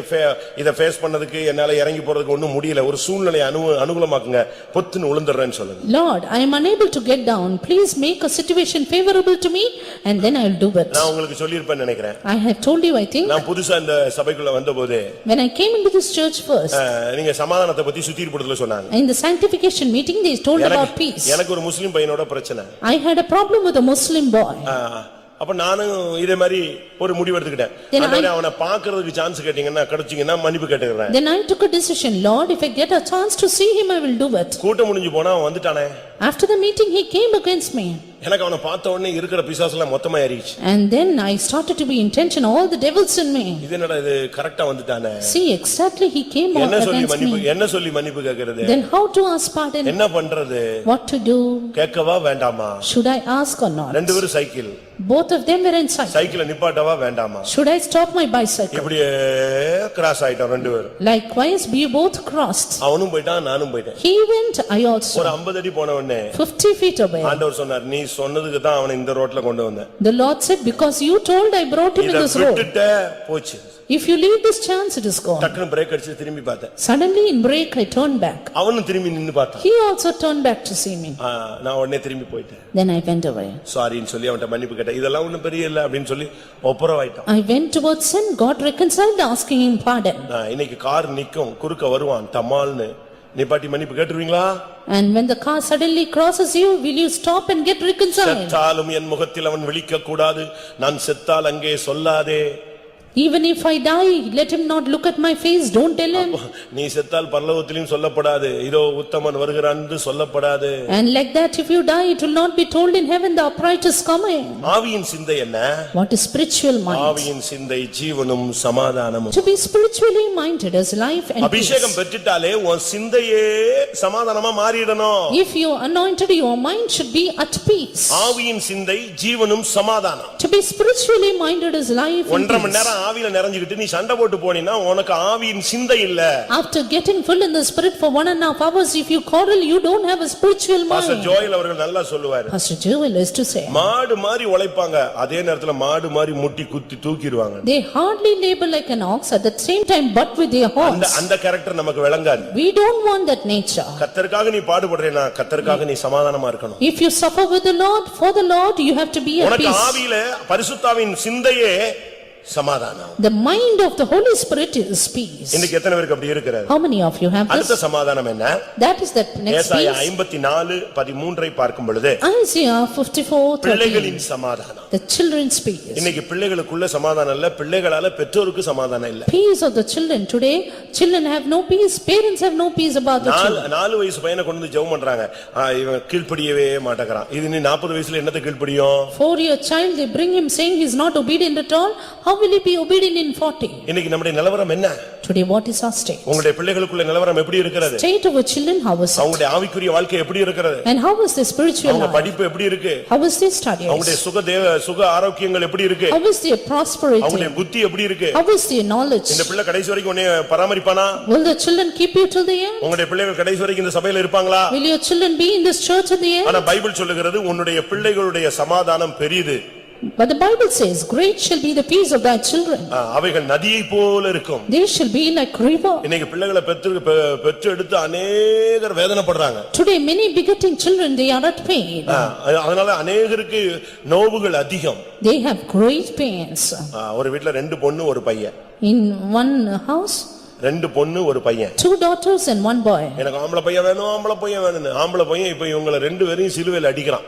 இத ஃபேஸ் பண்ணதுக்கு என்னால இறங்கி போறதுக்கு ஒண்ணும் முடியல. ஒரு சூழ்நிலையை அனுகூலமாக்குங்க. பொத்துன்னு விழுந்துறேன்னு சொல்லுங்க. Lord, I am unable to get down. Please make a situation favorable to me and then I will do it. நான் உங்களுக்கு சொல்லிருப்பேன்னு நினைக்கிறேன். I have told you, I think. நான் புதுசா இந்த சபைக்குள்ள வந்தபோது When I came into this church first, நீங்க சமாதானத்தை பத்தி சுத்திரப்படுத்தல சொன்னாங்க. in the sanctification meeting they told about peace. எனக்கு ஒரு முஸ்லிம் பையனோட பிரச்சனை. I had a problem with a Muslim boy. அப்ப நானும் இதே மாதிரி ஒரு முடிவு எடுத்துக்கிட்டேன். ஆண்டவரே அவனை பார்க்கிறதுக்கு சான்ஸ் கேட்டீங்கன்னா கிடைச்சீங்கன்னா மன்னிப்பு கேட்டுக்கறேன். Then I took a decision, Lord, if I get a chance to see him, I will do it. கூட்டம் முடிஞ்சு போனா அவன் வந்துட்டானே. After the meeting he came against me. எனக்கு அவனை பார்த்த உடனே இருக்கிற பிசாசெல்லாம் மொத்தமா ஏறிச்சு. And then I started to be in tension, all the devils in me. இது என்னடா இது கரெக்ட்டா வந்துட்டானே. See, exactly he came against me. என்ன சொல்லி மன்னிப்பு கேக்குறது? Then how to ask pardon? என்ன பண்றது? What to do? கேட்கவா வேண்டாமா? Should I ask or not? ரெண்டு பேரும் cycle. Both of them were in cycle. சைக்கிளை நிப்பாட்டவா வேண்டாமா? Should I stop my bicycle? இப்படியே கிராஸ் ஆயிட்டோம் ரெண்டு பேரும். Likewise we both crossed. அவனும் போய்ட்டான் நானும் போய்ட்டேன். He went, I also. ஒரு 50 அடி போன உடனே 50 feet away. ஆண்டவர் சொன்னார் நீ சொன்னதுக்கு தான் அவனை இந்த ரோட்ல கொண்டு வந்தேன். The Lord said, because you told, I brought him in this road. விட்டுட்ட போச்சு. If you leave this chance, it is gone. டக்குனு பிரேக் அடிச்சு திரும்பி பார்த்தேன். Suddenly in break I turned back. அவனும் திரும்பி நின்னு பார்த்தான். He also turned back to see me. நான் உடனே திரும்பி போயிட்டேன். Then I went away. சாரின்னு சொல்லி அவன்ட்ட மன்னிப்பு கேட்டேன். இதெல்லாம் ஒண்ணும் பெரிய இல்ல அப்படினு சொல்லி ஒப்புரவாயிட்டான். I went towards sin, God reconciled, asking him pardon. இன்னைக்கு கார் நிக்கும் குறுக்க வருவான் தமால்னு நிப்பாட்டி மன்னிப்பு கேட்டுருவீங்களா? And when the car suddenly crosses you, will you stop and get reconciled? செத்தாலும் என் முகத்தில் அவன் விழிக்க கூடாது, நான் செத்தால் அங்கே சொல்லாதே. Even if I die, let him not look at my face, don't tell him. நீ செத்தால் பரலோகத்திலும் சொல்லப்படாது, இதோ உத்தமன் வருகிறான் என்று சொல்லப்படாது. And like that, if you die, it will not be told in heaven, the upright is coming. ஆவியின் சிந்தை என்ன? What is spiritual mind? ஆவியின் சிந்தை ஜீவனும் சமாதானமும். To be spiritually minded is life and peace. அபிஷேகம் பெற்றுட்டாலே உன் சிந்தையே சமாதானமா மாறிடணும். If you are anointed, your mind should be at peace. ஆவியின் சிந்தை ஜீவனும் சமாதானம். To be spiritually minded is life and ஒன்றரை மணி peace. நேரம் ஆவியில நிறைஞ்சிக்கிட்டு நீ சண்டை போட்டு போனீனா உனக்கு ஆவியின் சிந்தை இல்ல. After getting full in the spirit for 1.5 hours, if you quarrel, you don't have a spiritual pastor mind. Joel அவர்கள் நல்லா சொல்லுவாரு. Pastor Joel is to say, மாடு மாதிரி உழைப்பாங்க, அதே நேரத்துல மாடு மாதிரி முட்டி குத்தி தூக்கிடுவாங்க. they hardly labor like an ox, at the same time butt with their horns. அந்த கேரக்டர் நமக்கு விளங்காது. We don't want that nature. கர்த்தருக்காக நீ பாடுபடுறேனா கர்த்தருக்காக நீ சமாதானமா இருக்கணும். If you suffer with the Lord, for the Lord, you have to be at உனக்கு peace. ஆவியில பரிசுத்தாவின் சிந்தையே சமாதானம். The mind of the Holy Spirit is peace. இன்னைக்கு எத்தனை பேருக்கு அப்படி இருக்குது? How many of you have அடுத்த this? சமாதானம் என்ன? That is that next ஏசாயா peace. 54:13 பார்க்கும் பொழுது Isaiah 54:13. பிள்ளைகளின் சமாதானம். The children's peace. இன்னைக்கு பிள்ளைகளுக்குள்ள சமாதானம் இல்ல, பிள்ளைகளால பெற்றோருக்கு சமாதானம் இல்ல. Peace of the children. Today, children have no peace, parents have no peace about the children. 4 வயசு பையனை கொண்டு வந்து ஜெபம் பண்றாங்க. இவன் கீழ்ப்படியவே மாட்டேங்கறான். இது நீ 40 வயசுல என்னத்த கீழ்ப்படியும்? 4-year child, they bring him saying he is not obedient at all. how will you be obedient in 40? இன்னைக்கு நம்முடைய நிலவரம் என்ன? Today what is our state? உங்களுடைய பிள்ளைகளுக்குள்ள நிலவரம் எப்படி இருக்கிறது? State of our children, how is it? அவங்களுடைய ஆவிக்குரிய வாழ்க்கை எப்படி இருக்கிறது? And how is their spiritual அவங்க life? படிப்பு எப்படி இருக்கு? How is their studies? அவங்களுடைய சுக ஆரோக்கியங்கள் எப்படி இருக்கு? How is their prosperity? அவங்களுடைய புத்தி எப்படி இருக்கு? How is their knowledge? இந்த பிள்ளை கடைசி வரைக்கும் உன்னை பராமரிப்பானா? Will the children keep you till the end? உங்களுடைய பிள்ளைகள் கடைசி வரைக்கும் இந்த சபையில இருப்பாங்களா? Will your children be in this church at the end? ஆனா பைபிள் சொல்லுகிறது உன்னுடைய பிள்ளைகளுடைய சமாதானம் பெரியது. But the Bible says, great shall be the peace of thy children. அவைகள் நதியை போல இருக்கும். They shall be like river. இன்னைக்கு பிள்ளைகளை பெற்று எடுத்து அநேகர் வேதனைப்படுறாங்க. Today many begetting children, they are at pain. அதனால அநேகருக்கு நோவுகள் அதிகம். They have great pains. ஒரு வீட்ல 2 பொண்ணு ஒரு பையன். In one house, 2 பொண்ணு ஒரு பையன். 2 daughters and 1 boy. எனக்கு ஆம்பளை பையன் வேணும் ஆம்பளை பையன் வேணும்னு ஆம்பளை பையன் இப்ப இவங்களை 2 பேரையும் சிலுவையில அடிக்கிறான்.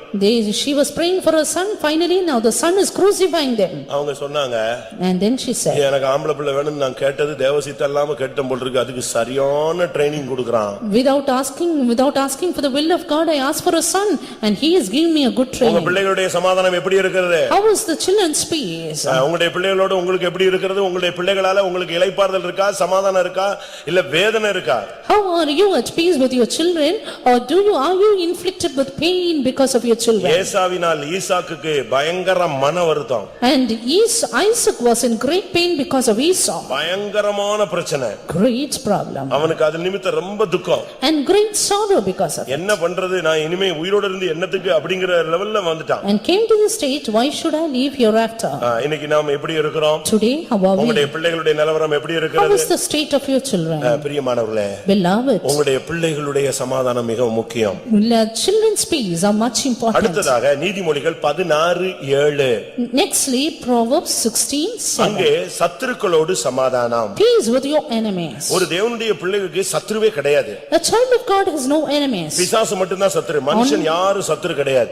She was praying for her son, finally now the son is crucifying them. அவங்க சொன்னாங்க, And then she said, எனக்கு ஆம்பளை பிள்ளை வேணும்னு நான் கேட்டது தேவசித்த இல்லாம கேட்டேன் போல இருக்கு, அதுக்கு சரியான ட்ரைனிங் கொடுக்கறான். without asking for the will of God, I asked for a son and he is giving me a good உங்க training. பிள்ளைகளுடைய சமாதானம் எப்படி இருக்கிறது? How is the children's peace? உங்களுடைய பிள்ளைகளோட உங்களுக்கு எப்படி இருக்கிறது? உங்களுடைய பிள்ளைகளால உங்களுக்கு இளைப்பாறுதல் இருக்கா, சமாதானம் இருக்கா, இல்ல வேதனை இருக்கா? How are you at peace with your children, or are you inflicted with pain because of your children? ஏசாவினால் ஈசாக்குக்கு பயங்கர மன வருத்தம். And Isaac was in great pain because of Esau. பயங்கரமான பிரச்சனை. Great problem. அவனுக்கு அது நிமித்தம் ரொம்ப துக்கம். And great sorrow because of it. என்ன பண்றது, நான் இனிமே உயிரோட இருந்து என்னத்துக்கு அப்படிங்கிற லெவல்ல வந்துட்டான். And came to the stage, why should I live hereafter? இன்னைக்கு நாம எப்படி இருக்கிறோம்? Today, how are we? உங்களுடைய பிள்ளைகளுடைய நிலவரம் எப்படி How இருக்கிறது? is the state of your children? பிரியமானவர்களே, Beloved, உங்களுடைய பிள்ளைகளுடைய சமாதானம் மிகவும் முக்கியம். children's peace are much important. அடுத்ததாக நீதிமொழிகள் 16:7. Nextly, Proverbs 16:7. அங்கே சத்துருக்களோடு சமாதானம். Peace with your enemies. ஒரு தேவனுடைய பிள்ளைக்கு சத்துருவே கிடையாது. A child of God has no enemies. பிசாசு மட்டும்தான் சத்துரு, மனுஷன் யாரும் சத்துரு கிடையாது.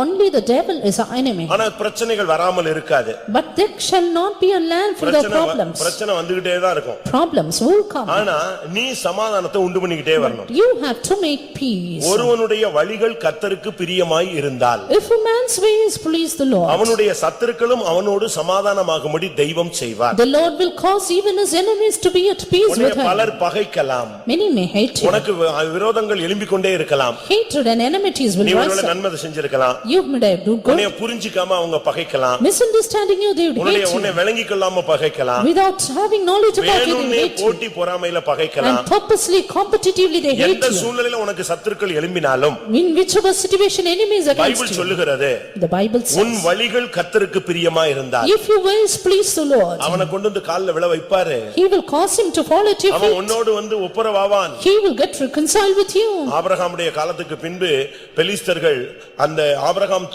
Only the devil is our enemy. ஆனா பிரச்சனைகள் வராமல் இருக்காது. But there shall not be a land full of problems. பிரச்சனை வந்துகிட்டே தான் இருக்கும். Problems will come. ஆனா நீ சமாதானத்தை உண்டு பண்ணிக்கிட்டே வரணும். You have to make peace. ஒருவனுடைய வழிகள் கர்த்தருக்கு பிரியமாய் இருந்தால், If a man's ways please the Lord, அவனுடைய சத்துருக்களும் அவனோடு சமாதானமாகும்படி தெய்வம் செய்வார். the Lord will cause even his enemies to be at peace with him. பலர் பகைக்கலாம். Many may hate you. உனக்கு விரோதங்கள் எழும்பிக் கொண்டே இருக்கலாம். Hatred and enmities will நீ rise ஒருவேளை up. நன்மை செஞ்சிருக்கலாம். You may do good. உன்னை புரிஞ்சிக்காம அவங்க பகைக்கலாம். Misunderstanding you, they would hate உன்னை you. விளங்கிக் கொள்ளாம பகைக்கலாம். Without having knowledge about you, they வேணும்னே hate you. போட்டி பொறாமையில பகைக்கலாம். And purposely, competitively, they hate எந்த you. சூழ்நிலையில உனக்கு சத்துருக்கள் எழும்பினாலும் In whichever situation enemies against Bible you, சொல்லுகிறது, the Bible உன் says, வழிகள் கர்த்தருக்கு பிரியமா இருந்தால் if your ways please the Lord, அவனை கொண்டு வந்து கால்ல விழ வைப்பாரு. he will cause him to fall at your அவன் feet. உன்னோடு வந்து ஒப்புரவாவான். He will get reconciled with you. ஆபிரகாமுடைய காலத்துக்கு பின்பு பெலிஸ்தர்கள் அந்த ஆபிரகாம்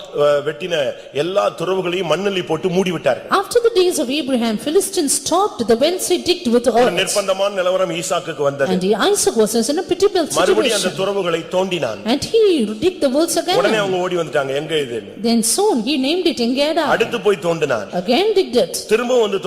வெட்டின எல்லா துறவுகளையும் மண்ணள்ளி போட்டு மூடி விட்டார்கள். After the days of Abraham, Philistines stopped the wells he digged with ஒரு earth. நிர்பந்தமான நிலவரம் ஈசாக்குக்கு வந்தது. And Isaac was in a pitiable மறுபடியும் அந்த situation. துறவுகளை தோண்டினான். And he digged the wells உடனே again. அவங்க ஓடி வந்துட்டாங்க, எங்க இது? Then soon he named it Engedi. அடுத்து போய் தோண்டினான். Again digged it. திரும்பவும் வந்து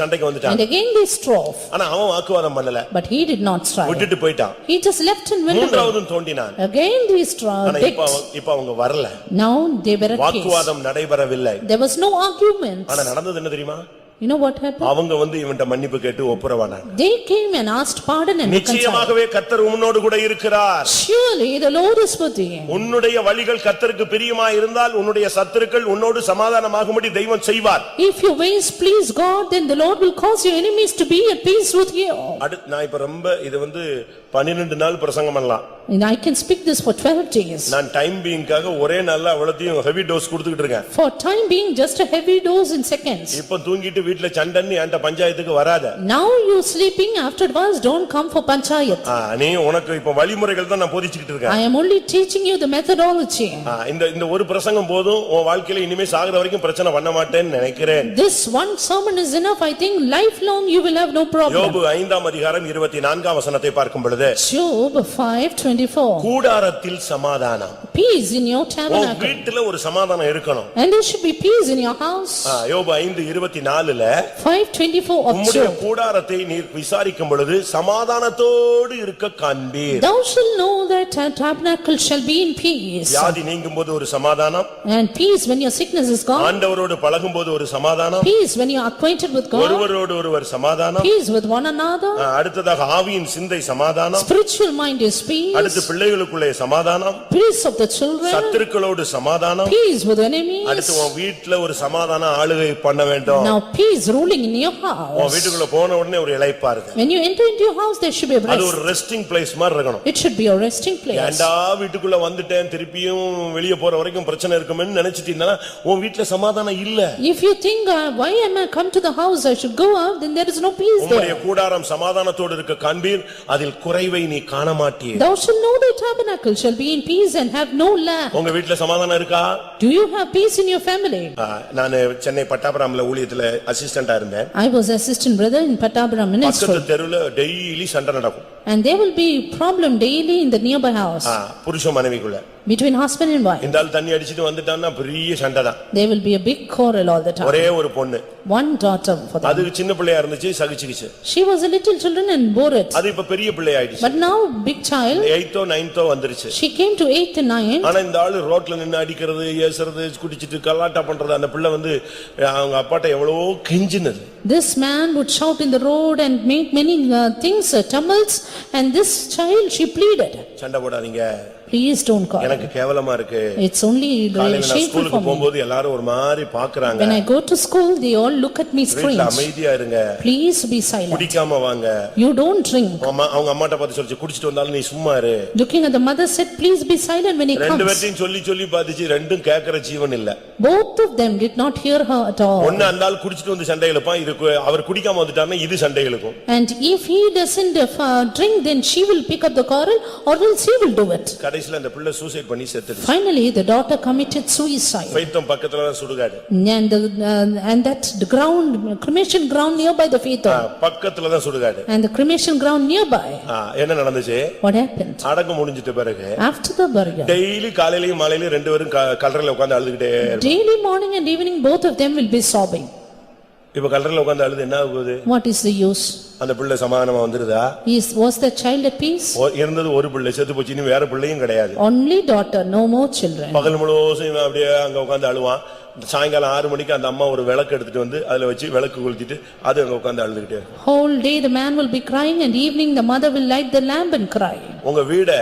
சண்டைக்கு வந்துட்டான். And again they strove. ஆனா அவன் வாக்குவாதம் பண்ணல, But he did not strive. விட்டுட்டு போயிட்டான். He just left and went away. மூன்றாவதும் தோண்டினான். Again they ஆனா strove. இப்ப அவங்க வரல. Now they were at peace. வாக்குவாதம் நடைபெறவில்லை. There was no argument. ஆனா நடந்தது என்ன தெரியுமா? You know what happened? அவங்க வந்து இவன்ட்ட மன்னிப்பு கேட்டு ஒப்புரவானாங்க. They came and asked pardon and reconciled. நிச்சயமாகவே கர்த்தர் உன்னோடு கூட இருக்கிறார். Surely the Lord is with thee. உன்னுடைய வழிகள் கர்த்தருக்கு பிரியமா இருந்தால் உன்னுடைய சத்துருக்கள் உன்னோடு சமாதானமாகும்படி தெய்வம் செய்வார். If your ways please God, then the Lord will cause your enemies to be at peace with you. நான் இப்ப ரொம்ப இது வந்து 12 நாள் பிரசங்கம் பண்ணலாம். And I can speak this for 12 days. நான் டைம் பீயிங்காக ஒரே நாள்ல அவ்வளத்தையும் ஹெவி டோஸ் கொடுத்துக்கிட்டு இருக்கேன். For time being just a heavy dose in seconds. இப்ப தூங்கிட்டு வீட்ல சண்டைன்னு என்கிட்ட பஞ்சாயத்துக்கு வராத. Now you sleeping afterwards, don't come for panchayat. நீ உனக்கு இப்ப வழிமுறைகள் தான் நான் போதிச்சிட்டு இருக்கேன். I am only teaching you the methodology. இந்த ஒரு பிரசங்கம் போதும் உன் வாழ்க்கையில இனிமே சாகுற வரைக்கும் பிரச்சனை பண்ண மாட்டேன்னு நினைக்கிறேன். This one sermon is enough. I think lifelong you will have no problem. யோபு 5ஆம் அதிகாரம் 24ஆம் வசனத்தை பார்க்கும் பொழுது Job 5:24. கூடாரத்தில் சமாதானம். Peace in your உன் tabernacle. வீட்டுல ஒரு சமாதானம் இருக்கணும். And there should be peace in your house. யோபு 5:24 5:24 5:24 உம்முடைய observe. கூடாரத்தை நீர் விசாரிக்கும் பொழுது சமாதானத்தோடு இருக்க காண்பீர். Thou shalt know that thy tabernacle shall be in peace. வியாதி நீங்கும்போது ஒரு சமாதானம், And peace when your sickness is gone. ஆண்டவரோடு பழகும்போது ஒரு சமாதானம், Peace when you are acquainted with God. ஒருவரோடு ஒருவர் சமாதானம், Peace with one another. அடுத்ததாக ஆவியின் சிந்தை சமாதானம், Spiritual mind is peace. அடுத்து பிள்ளைகளுக்குள்ளே சமாதானம், Peace of the children. சத்துருக்களோடு சமாதானம், Peace with enemies. அடுத்து உன் வீட்டுல ஒரு சமாதானம் ஆளுகை பண்ண வேண்டும். Now peace ruling in your உன் house. வீட்டுக்குள்ள போன உடனே ஒரு இளைப்பாறுது. When you enter into your house, there should be a அது rest. ஒரு ரெஸ்டிங் பிளேஸ் மாதிரி இருக்கணும். It should be a resting place. ஏண்டா வீட்டுக்குள்ள வந்துட்டேன் திருப்பியும் வெளியே போற வரைக்கும் பிரச்சனை இருக்குமே நினைச்சிட்டீங்கன்னா உன் வீட்டுல சமாதானம் இல்ல. If you think, why am I come to the house, I should go out, then there is no peace உம்முடைய there. கூடாரம் சமாதானத்தோடு இருக்க காண்பீர், அதில் குறைவை நீ காண மாட்டீர். Thou shalt know thy tabernacle shall be in peace and have no lack. உங்க வீட்டுல சமாதானம் இருக்கா? Do you have peace in your family? நான் சென்னை பட்டாபுரம்ல ஊழியத்துல அசிஸ்டண்டா இருந்தேன். I was assistant brother in Pattabara ministry. பக்கத்து தெருவுல டெய்லி சண்டை நடக்கும். And there will be problem daily in the nearby house. புருஷ மனைவிக்குள்ள Between husband and wife. இந்த ஆள் தண்ணி அடிச்சிட்டு வந்துட்டான்னா பெரிய சண்டை தான். There will be a big quarrel all the time. ஒரே ஒரு பொண்ணு. One daughter for them. அது சின்ன பிள்ளையா இருந்துச்சு சகிச்சுக்கிச்சு. She was a little children and bore it. அது இப்ப பெரிய பிள்ளை ஆயிடுச்சு. But now big child. 8th 9th வந்துருச்சு. She came to 8th and 9th. ஆனா இந்த ஆளு ரோட்ல நின்னு அடிக்கிறது ஏசுறது குடிச்சிட்டு கலாட்டா பண்றது அந்த பிள்ளை வந்து அவங்க அப்பாட்ட எவ்வளவோ கெஞ்சினது. This man would shout in the road and make many things, tumults, and this child, she pleaded. சண்டை போடாதீங்க. Please don't call. எனக்கு கேவலமா இருக்கு. It's only shameful ஸ்கூலுக்கு for me. போகும்போது எல்லாரும் ஒரு மாதிரி பாக்குறாங்க. When I go to school, they all look at me strange. அமைதியா இருங்க. Please be silent. குடிக்காம வாங்க. You don't drink. அவங்க அம்மாட்ட பார்த்து சொல்லிச்சு குடிச்சிட்டு வந்தாலும் நீ சும்மா இரு. Looking at the mother said, please be silent when he comes. ரெண்டு பேர்த்தையும் சொல்லி சொல்லி பாத்துச்சு ரெண்டும் கேக்குற ஜீவன் இல்ல. Both of them did not hear her at all. ஒன்னு அந்த ஆள் குடிச்சிட்டு வந்து சண்டை இழுப்பான், இது அவர் குடிக்காம வந்துட்டாருன்னா இது சண்டை இழுக்கும். And if he doesn't drink, then she will pick up the quarrel or else he will do it. கடைசில அந்த பிள்ளை சூசைட் பண்ணி செத்துடுச்சு. Finally, the daughter committed suicide. ஃபைத்தம் பக்கத்துல தான் சுடுகாடு. And that the ground, cremation ground nearby the faith. பக்கத்துல தான் சுடுகாடு. And the cremation ground nearby. என்ன நடந்துச்சு? What happened? அடக்கம் முடிஞ்சிட்ட பிறகு After the burial. டெய்லி காலையிலயும் மாலையிலயும் ரெண்டு பேரும் கல்லறையில உட்கார்ந்து அழுதுகிட்டே இருப்பாங்க. Daily morning and evening both of them will be sobbing. இப்ப கல்லறையில உட்கார்ந்து அழுது என்ன ஆகுது? What is the use? அந்த பிள்ளை சமாதானமா வந்துருதா? Was the child at peace? இருந்தது ஒரு பிள்ளை செத்து போச்சு, இனி வேற பிள்ளையும் கிடையாது. Only daughter, no more children. பகல் முழுவதும் இவன் அப்படியே அங்க உட்கார்ந்து அழுவான். சாயங்காலம் 6 மணிக்கு அந்த அம்மா ஒரு விளக்கு எடுத்துட்டு வந்து அதுல வச்சு விளக்கு கொளுத்திட்டு அது அங்க உட்கார்ந்து அழுதுகிட்டே இருக்கும். Whole day the man will be crying and evening the mother will light the lamp and cry. உங்க வீட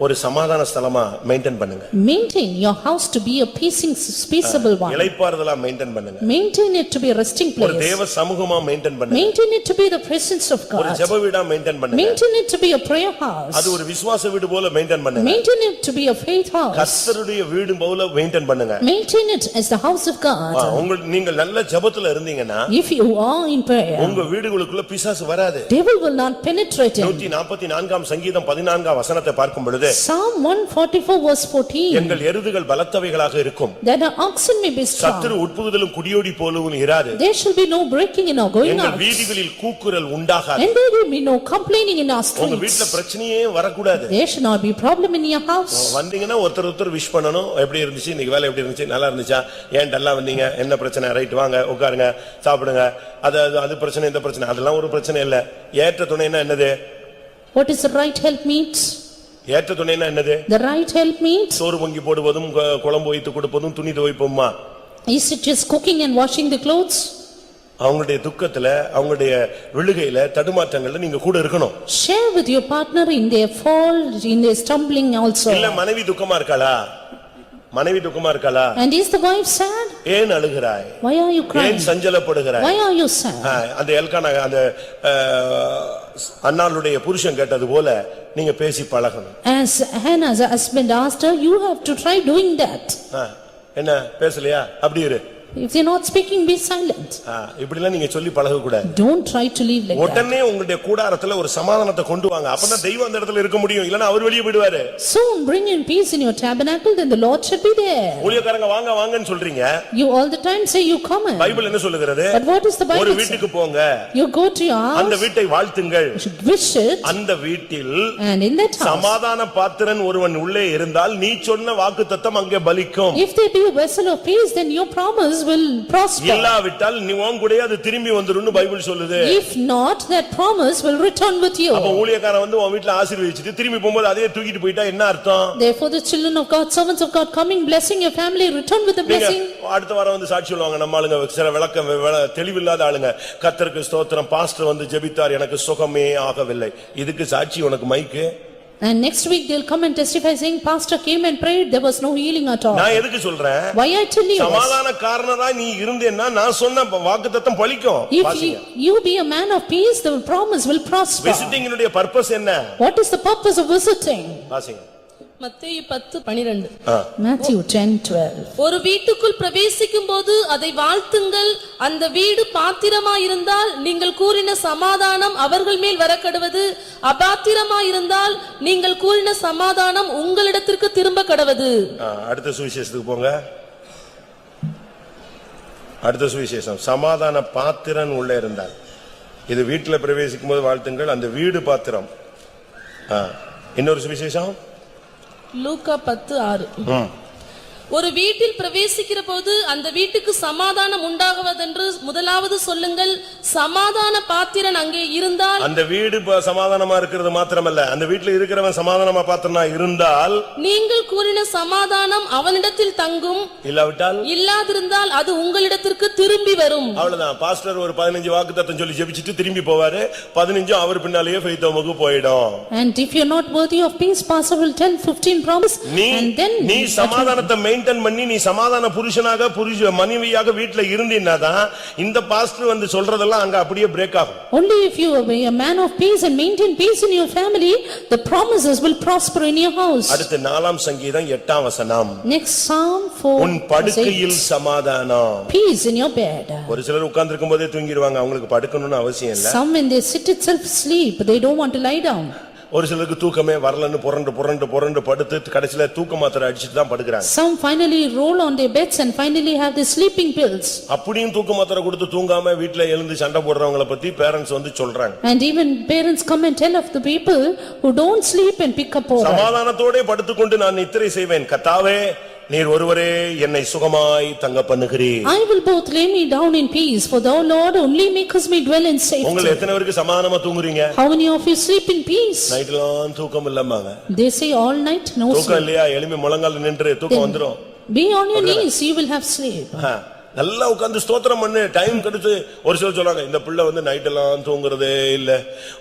ஒரு சமாதான ஸ்தலமா மெயின்டைன் பண்ணுங்க. Maintain your house to be a peaceable one. இளைப்பாறுதலா மெயின்டைன் பண்ணுங்க. Maintain it to be a resting place. ஒரு தேவ சமூகமா மெயின்டைன் பண்ணுங்க. Maintain it to be the presence of God. ஒரு ஜெப வீடா மெயின்டைன் பண்ணுங்க. Maintain it to be a prayer house. அது ஒரு விசுவாச வீடு போல மெயின்டைன் பண்ணுங்க. Maintain it to be a faith house. கர்த்தருடைய வீடு போல மெயின்டைன் பண்ணுங்க. Maintain it as the house of God. நீங்கள் நல்ல ஜெபத்துல இருந்தீங்கன்னா If you are in prayer, உங்க வீடுகளுக்குள்ள பிசாசு வராது. devil will not penetrate in. 144ஆம் சங்கீதம் 14ஆம் வசனத்தை பார்க்கும் பொழுது Psalm 144 verse 14. எங்கள் எருதுகள் பலத்தவைகளாக இருக்கும். That our oxen may be strong. சத்துரு உட்புகுதலும் குடியோடி போலவும் இராது. There shall be no breaking in or going எங்கள் out. வீதிகளில் கூக்குரல் உண்டாகாது. And there will be no complaining in our உங்க streets. வீட்ல பிரச்சனையே வரக்கூடாது. There should not be problem in your house. வந்தீங்கன்னா ஒருத்தர் விஷ் பண்ணணும். எப்படி இருந்துச்சு இன்னைக்கு வேலை, எப்படி இருந்துச்சு, நல்லா இருந்துச்சா, ஏன் டல்லா வந்தீங்க, என்ன பிரச்சனை, ரைட் வாங்க உட்காருங்க சாப்பிடுங்க, அது பிரச்சனை இந்த பிரச்சனை அதெல்லாம் ஒரு பிரச்சனை இல்ல. ஏற்ற துணைன்னா என்னது? What is the right help meet? ஏற்ற துணைன்னா என்னது? The right help meet? சோறு பொங்கி போடுவதும் குழம்பு வைத்து கொடுப்பதும் துணி துவைப்போம்மா. Is it just cooking and washing the clothes? அவங்களுடைய துக்கத்துல அவங்களுடைய விழுகையில தடுமாற்றங்கள்ல நீங்க கூட இருக்கணும். Share with your partner in their fall, in their stumbling also. இல்ல மனைவி துக்கமா இருக்காளா? மனைவி துக்கமா இருக்காளா? And is the wife sad? ஏன் அழுகிறாய்? Why are you crying? ஏன் சஞ்சலப்படுகிறாய்? Why are you sad? அந்த எல்கானா அந்த அன்னாளுடைய புருஷன் கேட்டது போல நீங்க பேசி பழகணும். As Hannah's husband asked her, you have to try doing that. என்ன பேசலையா? அப்படி இரு. If they're not speaking, be silent. இப்படிலாம் நீங்க சொல்லி பழக கூடாது. Don't try to live like that. உடனே உங்களுடைய கூடாரத்துல ஒரு சமாதானத்தை கொண்டு வாங்க. அப்பதான் தெய்வம் அந்த இடத்துல இருக்க முடியும். இல்லனா அவர் வெளியே போய்டுவாரு. Soon bring in peace in your tabernacle, then the Lord should be there. ஊழியக்காரங்க வாங்க வாங்கன்னு சொல்றீங்க. You all the time say you come. Bible என்ன சொல்லுகிறது? But what is the Bible? ஒரு வீட்டுக்கு போங்க. You go to your house. அந்த வீட்டை வாழ்த்துங்கள். You should wish it. அந்த வீட்டில் And in that house, சமாதான பாத்திரன் ஒருவன் உள்ளே இருந்தால் நீ சொன்ன வாக்குத்தத்தம் அங்கே பலிக்கும். if there be a vessel of peace, then your promise will prosper. இல்லாவிட்டால் நீ உன் கூடயே அது திரும்பி வந்துரும்னு பைபிள் சொல்லுது. If not, that promise will return with you. அப்ப ஊழியக்காரன் வந்து உன் வீட்ல ஆசீர்வதிச்சிட்டு திரும்பி போகும்போது அதே தூக்கிட்டு போயிட்டா என்ன அர்த்தம்? Therefore the children of God, servants of God, coming blessing your family, return with the blessing. அடுத்த வாரம் வந்து சாட்சி சொல்லுவாங்க நம்ம ஆளுங்க சில விளக்கம் தெளிவில்லாத ஆளுங்க. கர்த்தருக்கு ஸ்தோத்திரம், பாஸ்டர் வந்து ஜெபித்தார், எனக்கு சுகமே ஆகவில்லை. இதுக்கு சாட்சி உனக்கு மைக்கு? And next week they'll come and testify saying pastor came and prayed, there was no healing at all. நான் எதுக்கு சொல்றேன்? Why I tell you? சமாதான காரணரா நீ இருந்தேன்னா நான் சொன்ன வாக்குத்தத்தம் பலிக்கும். If you be a man of peace, the promise will prosper. Visiting உடைய பர்பஸ் என்ன? What is the purpose of visiting? வாசிங்க. மத்தேயு 10:12. Matthew 10:12. ஒரு வீட்டுக்குள் பிரவேசிக்கும்போது அதை வாழ்த்துங்கள். அந்த வீடு பாத்திரமாயிருந்தால் நீங்கள் கூறின சமாதானம் அவர்கள் மேல் வரக்கடவது. அபாத்திரமாயிருந்தால் நீங்கள் கூறின சமாதானம் உங்களிடத்திற்கு திரும்ப கடவது. அடுத்த சுவிசேஷத்துக்கு போங்க. அடுத்த சுவிசேஷம், சமாதான பாத்திரன் உள்ளே இருந்தால். இது வீட்டுல பிரவேசிக்கும் போது வாழ்த்துங்கள், அந்த வீடு பாத்திரம். இன்னொரு சுவிசேஷம் லூக்கா 10:6. ஒரு வீட்டில் பிரவேசிக்கிற போது அந்த வீட்டுக்கு சமாதானம் உண்டாகுவதென்று முதலாவது சொல்லுங்கள். சமாதான பாத்திரன் அங்கே இருந்தால், அந்த வீடு சமாதானமா இருக்கிறது மாத்திரமல்ல, அந்த வீட்டுல இருக்கிறவன் சமாதானமா பாத்திரனா இருந்தால் நீங்கள் கூறின சமாதானம் அவனிடத்தில் தங்கும். இல்லாதிருந்தால் அது உங்களிடத்திற்கு திரும்பி வரும். அவ்வளவுதான். பாஸ்டர் ஒரு 15 வாக்குத்தத்தம் சொல்லி ஜெபிச்சிட்டு திரும்பி போவாரு, 15 அவர் பின்னாலேயே ஃபெய்த்தோமுக்கு போயிடும். And if you are not worthy of peace, pastor will tell 15 promise and then நீ சமாதானத்தை மெயின்டைன் பண்ணி நீ சமாதான புருஷனாக மனைவியாக வீட்ல இருந்தீனாதான் இந்த பாஸ்டர் வந்து சொல்றதெல்லாம் அங்க அப்படியே பிரேக் ஆகும். Only if you are a man of peace and maintain peace in your family, the promises will prosper in your house. அடுத்து 4ஆம் சங்கீதம் 8ஆம் வசனம். Next Psalm 4. உன் படுக்கையில் சமாதானம். Peace in your bed. ஒரு சிலர் உட்கார்ந்து இருக்கும்போதே தூங்கிடுவாங்க, அவங்களுக்கு படுக்கணும்னு அவசியம் இல்ல. Some when they sit itself sleep, they don't want to lie down. ஒரு சிலருக்கு தூக்கமே வரலன்னு புரண்டு படுத்து கடைசில தூக்க மாத்திரை அடிச்சிட்டு தான் படுக்கறாங்க. Some finally roll on their beds and finally have the sleeping pills. அப்படியும் தூக்க மாத்திரை கொடுத்து தூங்காம வீட்ல எழுந்து சண்டை போடுறவங்கள பத்தி பேரண்ட்ஸ் வந்து சொல்றாங்க. And even parents come and tell of the people who don't sleep and pick up over. சமாதானத்தோட படுத்துக்கொண்டு நான் நித்திரை செய்வேன், கர்த்தாவே நீர் ஒருவரே என்னை சுகமாய் தங்க பண்ணுகிறீர். I will both lay me down in peace, for thou Lord only makest me dwell in safety. உங்க எத்தனை பேருக்கு சமாதானமா தூங்குறீங்க? How many of you sleep in peace? நைட்லாம் தூக்கம் இல்லமாங்க. They say all night no sleep. தூக்கம் இல்லையா? எலும்பி முழங்கால் நின்று தூக்கம் வந்துரும். Be on your knees, you will have sleep. நல்லா உட்கார்ந்து ஸ்தோத்திரம் பண்ணு, டைம் கிடைச்சு. ஒரு சிலர் சொல்றாங்க இந்த பிள்ளை வந்து நைட் எல்லாம் தூங்குறதே இல்ல,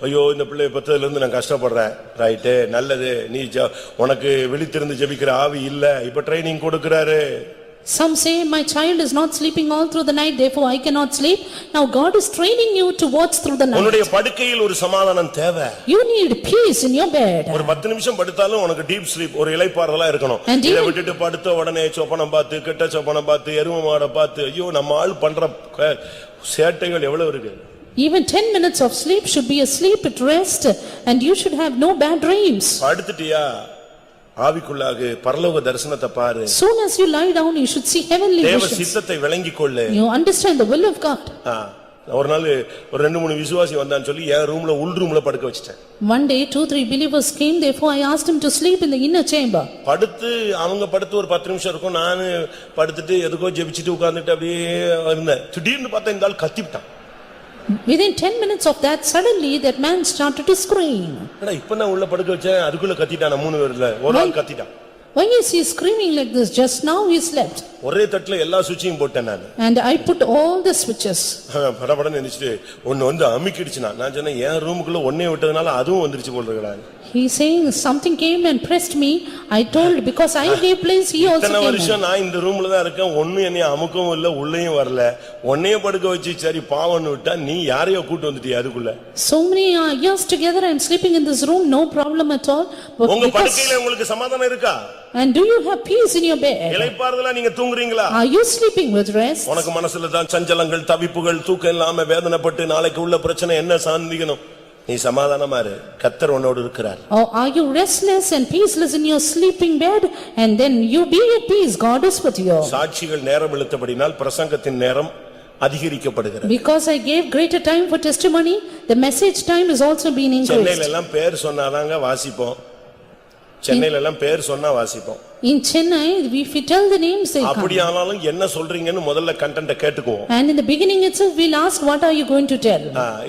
ஐயோ இந்த பிள்ளை பெற்றதுல இருந்து நான் கஷ்டப்படுறேன். ரைட்டு, நல்லது, நீ உனக்கு விழித்திருந்து ஜெபிக்கிற ஆவி இல்ல, இப்ப ட்ரைனிங் கொடுக்கறாரு. Some say my child is not sleeping all through the night, therefore I cannot sleep. Now God is training you to watch through the night. உன்னுடைய படுக்கையில் ஒரு சமாதானம் தேவை. You need peace in your bed. ஒரு 10 நிமிஷம் படுத்தாலும் உனக்கு deep sleep, ஒரு இளைப்பாறுதலா இருக்கணும். இத விட்டுட்டு படுத்த உடனே சொப்பனம் பார்த்து, கெட்ட சொப்பனம் பார்த்து, எருமை மாடை பார்த்து, ஐயோ நம்ம ஆள் பண்ற சேட்டைகள் எவ்வளவு இருக்கு. Even 10 minutes of sleep should be a sleep at rest, and you should have no bad dreams. படுத்துட்டியா? ஆவிக்குள்ளாக பரலோக தரிசனத்தை பாரு. Soon as you lie down, you should see heavenly visions. தேவ சித்தத்தை விளங்கிக்கொள்ளு. You understand the will of God. ஒரு நாள் ஒரு 2-3 விசுவாசி வந்தான்னு சொல்லி என் ரூம்ல உள் ரூம்ல படுக்க வச்சிட்டேன். One day 2-3 believers came, therefore I asked him to sleep in the inner chamber. படுத்து அவங்க படுத்து ஒரு 10 நிமிஷம் இருக்கும், நான் படுத்துட்டு எதுக்கோ ஜெபிச்சிட்டு உட்கார்ந்துட்டு அப்படியே இருந்தேன். திடீர்னு பார்த்தா இந்த ஆள் கத்திட்டான். Within 10 minutes of that, suddenly that man started to scream. அட இப்ப நான் உள்ள படுக்க வச்சேன், அதுக்குள்ள கத்திட்டான். 3 பேர்ல ஒரு ஆள் கத்திட்டான். Why is he screaming like this? Just now he slept. ஒரே தட்டுல எல்லா சுவிட்சையும் போட்டேன் நான். And I put all the switches. படபடன்னு நினைச்சிட்டு ஒன்னு வந்து அமிக்கிடுச்சுனா, நான் சொன்னேன் என் ரூமுக்குள்ள ஒண்ணே விட்டதனால அதுவும் வந்துருச்சு போல இருக்கடா. He saying something came and pressed me. I told because I gave place, he also came. இத்தனை வருஷம் நான் இந்த ரூம்ல தான் இருக்கேன், ஒண்ணு என்னைய அமுக்கவும் இல்ல, உள்ளேயும் வரல. ஒன்னையே படுக்க வச்சு சரி பாவம்னு விட்டா நீ யாரையோ கூட்டி வந்துட்டியா அதுக்குள்ள. So many years together I am sleeping in this room, no problem at all. உங்க படுக்கையில உங்களுக்கு சமாதானம் இருக்கா? And do you have peace in your bed? இளைப்பாறுதலா நீங்க தூங்குறீங்களா? Are you sleeping with rest? உனக்கு மனசுல தான் சஞ்சலங்கள், தவிப்புகள், தூக்கம் இல்லாம வேதனைப்பட்டு நாளைக்கு உள்ள பிரச்சனை என்ன சாந்திக்கணும்? நீ சமாதானமா இரு, கர்த்தர் உன்னோடு இருக்கிறார். Or are you restless and peaceless in your sleeping bed, and then you be at peace, God is with you. சாட்சிகள் நேரம் இழுத்தபடினால் பிரசங்கத்தின் நேரம் அதிகரிக்கப்படுகிறது. Because I gave greater time for testimony, the message time is also being increased. சென்னையில எல்லாம் பேர் சொன்னாதாங்க வாசிப்போம். சென்னையில எல்லாம் பேர் சொன்னா வாசிப்போம். In Chennai, if we tell the names, they come. அப்படியானாலும் என்ன சொல்றீங்கன்னு முதல்ல content கேட்டுக்குவோம். And in the beginning itself, we'll ask, what are you going to tell?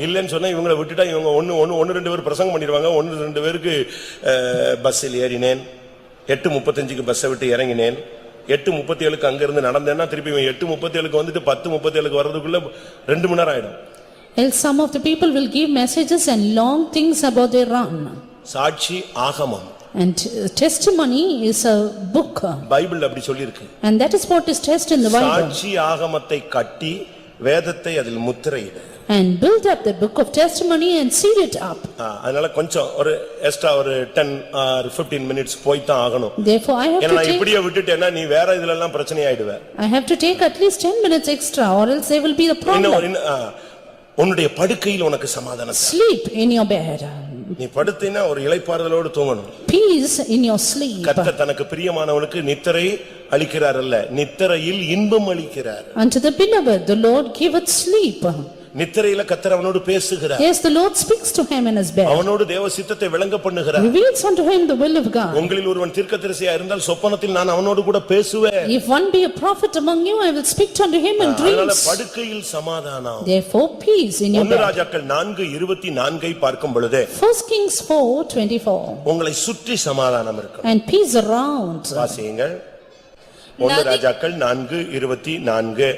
இல்லன்னு சொன்னா இவங்களை விட்டுட்டா இவங்க ஒன்னு ரெண்டு பேர் பிரசங்கம் பண்ணிடுவாங்க. ஒன்னு ரெண்டு பேருக்கு பஸ்ஸில் ஏறினேன், 8:35க்கு பஸ்ஸை விட்டு இறங்கினேன், 8:37க்கு அங்க இருந்து நடந்தேன்னா திருப்பி 8:37க்கு வந்துட்டு 10:37க்கு வர்றதுக்குள்ள 2 மணி நேரம் ஆயிடும். Else some of the people will give messages and long things about their run. சாட்சி ஆகமம். And testimony is a book. Bible அப்படி சொல்லிருக்கு. And that is what is test in the Bible. சாட்சி ஆகமத்தை கட்டி வேதத்தை அதில் முத்திரையிடு. And build up the book of testimony and seal it up. அதனால கொஞ்சம் ஒரு எக்ஸ்ட்ரா ஒரு 10 or 15 minutes போய் தான் ஆகணும். Therefore I have to நான் take, இப்படியே விட்டுட்டேன்னா நீ வேற இதெல்லாம் எல்லாம் பிரச்சனை ஆயிடுவே. I have to take at least 10 minutes extra or else there will be a problem. உன்னுடைய படுக்கையில் உனக்கு சமாதானம். Sleep in your bed. நீ படுத்தீனா ஒரு இளைப்பாறுதலோடு தூங்கணும். Peace in your sleep. கர்த்தர் தனக்கு பிரியமானவனுக்கு நித்திரை அளிக்கிறார் அல்ல, நித்திரையில் இன்பம் அளிக்கிறார். Unto the beloved the Lord giveth sleep. நித்திரையில கர்த்தர் அவனோடு பேசுகிறார். Yes, the Lord speaks to him in his bed. அவனோடு தேவ சித்தத்தை விளங்க பண்ணுகிறார். Reveals unto him the will of God. உங்களில் ஒருவன் தீர்க்கதரிசியா இருந்தால் சொப்பனத்தில் நான் அவனோடு கூட பேசுவேன். If one be a prophet among you, I will speak unto him in அதனால dreams. படுக்கையில் சமாதானம். Therefore peace in your 1 bed. ராஜாக்கள் 4:24 பார்க்கும் பொழுது 1 Kings 4:24. உங்களை சுற்றி சமாதானம் இருக்கும். And peace around. வாசியுங்கள். 1 ராஜாக்கள் 4:24.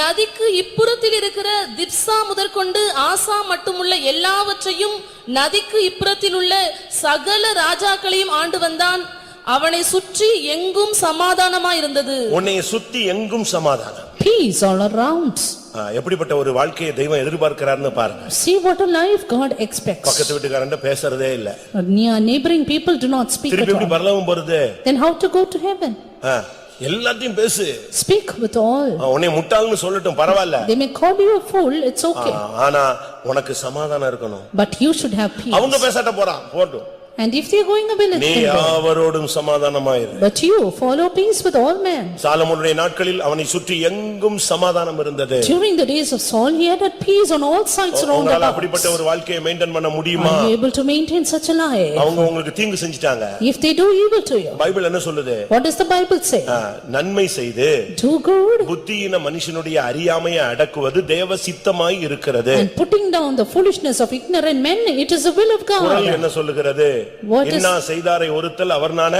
நதிக்கு இப்புறத்தில் இருக்கிற திப்சா முதற்கொண்டு ஆசா மட்டுமுள்ள எல்லாவற்றையும் நதிக்கு இப்புறத்தில் உள்ள சகல ராஜாக்களையும் ஆண்டு வந்தான். அவனை சுற்றி எங்கும் சமாதானமாயிருந்தது. உன்னை சுத்தி எங்கும் சமாதானம். Peace all around. எப்படிப்பட்ட ஒரு வாழ்க்கையை தெய்வம் எதிர்பார்க்கிறார்னு பாருங்க. See what a life God expects. பக்கத்து வீட்டுக்காரன்ட்ட பேசறதே இல்ல. Near neighboring people do not speak at திருப்பி எப்படி all. பரலோகம் போறது? Then how to go to heaven? எல்லாத்தையும் பேசு. Speak with all. உன்னை முட்டாள்னு சொல்லட்டும் பரவாயில்ல. They may call you a fool, it's okay. ஆனா உனக்கு சமாதானம் இருக்கணும். But you should have peace. அவங்க பேசட்ட போறான் போட்டும். And if they are going away, let நீ them go. யாவரோடும் சமாதானமாயிரு. But you follow peace with all men. சாலமோனுடைய நாட்களில் அவனை சுற்றி எங்கும் சமாதானம் இருந்தது. During the days of Saul, he had peace on all sides around உங்களால about. அப்படிப்பட்ட ஒரு வாழ்க்கையை மெயின்டைன் பண்ண முடியுமா? Are you able to maintain such a life? அவங்க உங்களுக்கு தீங்கு செஞ்சிட்டாங்க. If they do evil to you, Bible என்ன சொல்லுது? what does the Bible say? நன்மை செய்து Do good. புத்தியின மனுஷனுடைய அறியாமையை அடக்குவது தேவ சித்தமாய் இருக்கிறது. And putting down the foolishness of ignorant men, it is the will of குறள் God. என்ன சொல்லுகிறது? What is- செய்தாரை ஒருத்தல் அவர்னான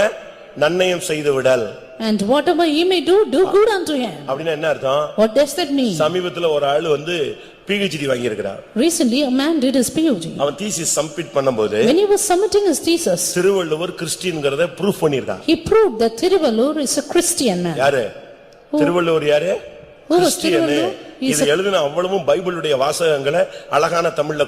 நன்னயம் செய்து விடல். And whatever he may do, do good unto him. அப்படின்னா என்ன அர்த்தம்? What does that mean? சமீபத்துல ஒரு ஆளு PhD வாங்கி இருக்கிறார். Recently a man did his PhD. அவன் தீசிஸ் சப்மிட் பண்ணும்போது When he was submitting his thesis, Thiruvalluvar கிறிஸ்டியன்ங்கறதை ப்ரூஃப் பண்ணிருக்கான். he proved that Thiruvallur is a Christian man. யாரு? திருவள்ளுவர் யாரு? Who was Christian. Thiruvallur? இது எழுதின அவ்வளவும் பைபிளுடைய வாசகங்களை அழகான தமிழ்ல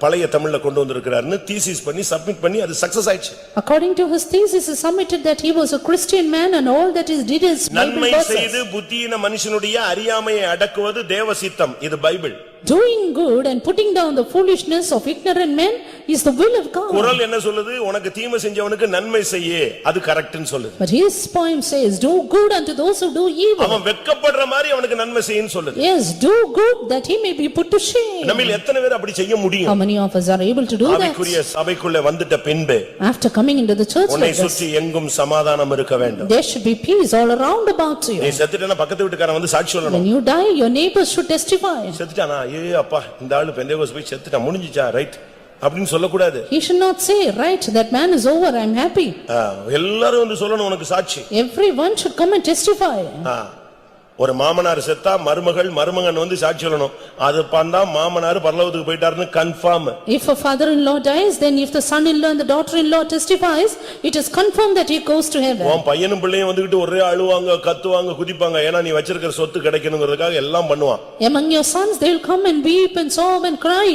பழைய தமிழ்ல கொண்டு வந்திருக்கிறார்னு தீசிஸ் பண்ணி சப்மிட் பண்ணி அது சக்சஸ் ஆயிடுச்சு. According to his thesis, he submitted that he was a Christian man and all that he did is Bible நன்மை verses. செய்து புத்தியின மனுஷனுடைய அறியாமையை அடக்குவது தேவ சித்தம். இது Bible. Doing good and putting down the foolishness of ignorant men is the will of God. குறள் என்ன சொல்லுது? உனக்கு தீமை செஞ்சவனுக்கு நன்மை செய்யே, அது கரெக்ட்னு சொல்லுது. But his poem says, do good unto those who do evil. அவன் வெட்கப்படுற மாதிரி அவனுக்கு நன்மை செய்யன்னு சொல்லுது. Yes, do good that he may be put to shame. நம்மில் எத்தனை பேர் அப்படி செய்ய How முடியும்? many of us are able to do that? ஆவிக்குரிய சபைக்குள்ள வந்துட்ட பின்பு After coming into the church உன்னை like this, சுற்றி எங்கும் சமாதானம் இருக்க வேண்டும். there should be peace all around about you. நீ செத்துட்டேன்னா பக்கத்து வீட்டுக்காரன் வந்து சாட்சி சொல்லணும். When you die, your neighbors should testify. செத்துட்டானா? அப்பா இந்த ஆளு பெந்தேகோஸ் போய் செத்துட்டான், முடிஞ்சிச்சா, ரைட் அப்படின்னு சொல்லக்கூடாது. He should not say, right, that man is over, I am happy. எல்லாரும் வந்து சொல்லணும் உனக்கு சாட்சி. Everyone should come and testify. ஒரு மாமனார் செத்தா மருமகன் வந்து சாட்சி சொல்லணும். அது பண்ணா மாமனார் பரலோகத்துக்கு போயிட்டாருன்னு confirm. If a father-in-law dies, then if the son-in-law and the daughter-in-law testifies, it is confirmed that he goes to heaven. உன் பையனும் பிள்ளையும் வந்துகிட்டு ஒரே அழுவாங்க, கத்துவாங்க, குதிப்பாங்க. ஏன்னா நீ வச்சிருக்கிற சொத்து கிடைக்கணுங்கிறதுக்காக எல்லாம் பண்ணுவான். Among your sons, they will come and weep and sob and cry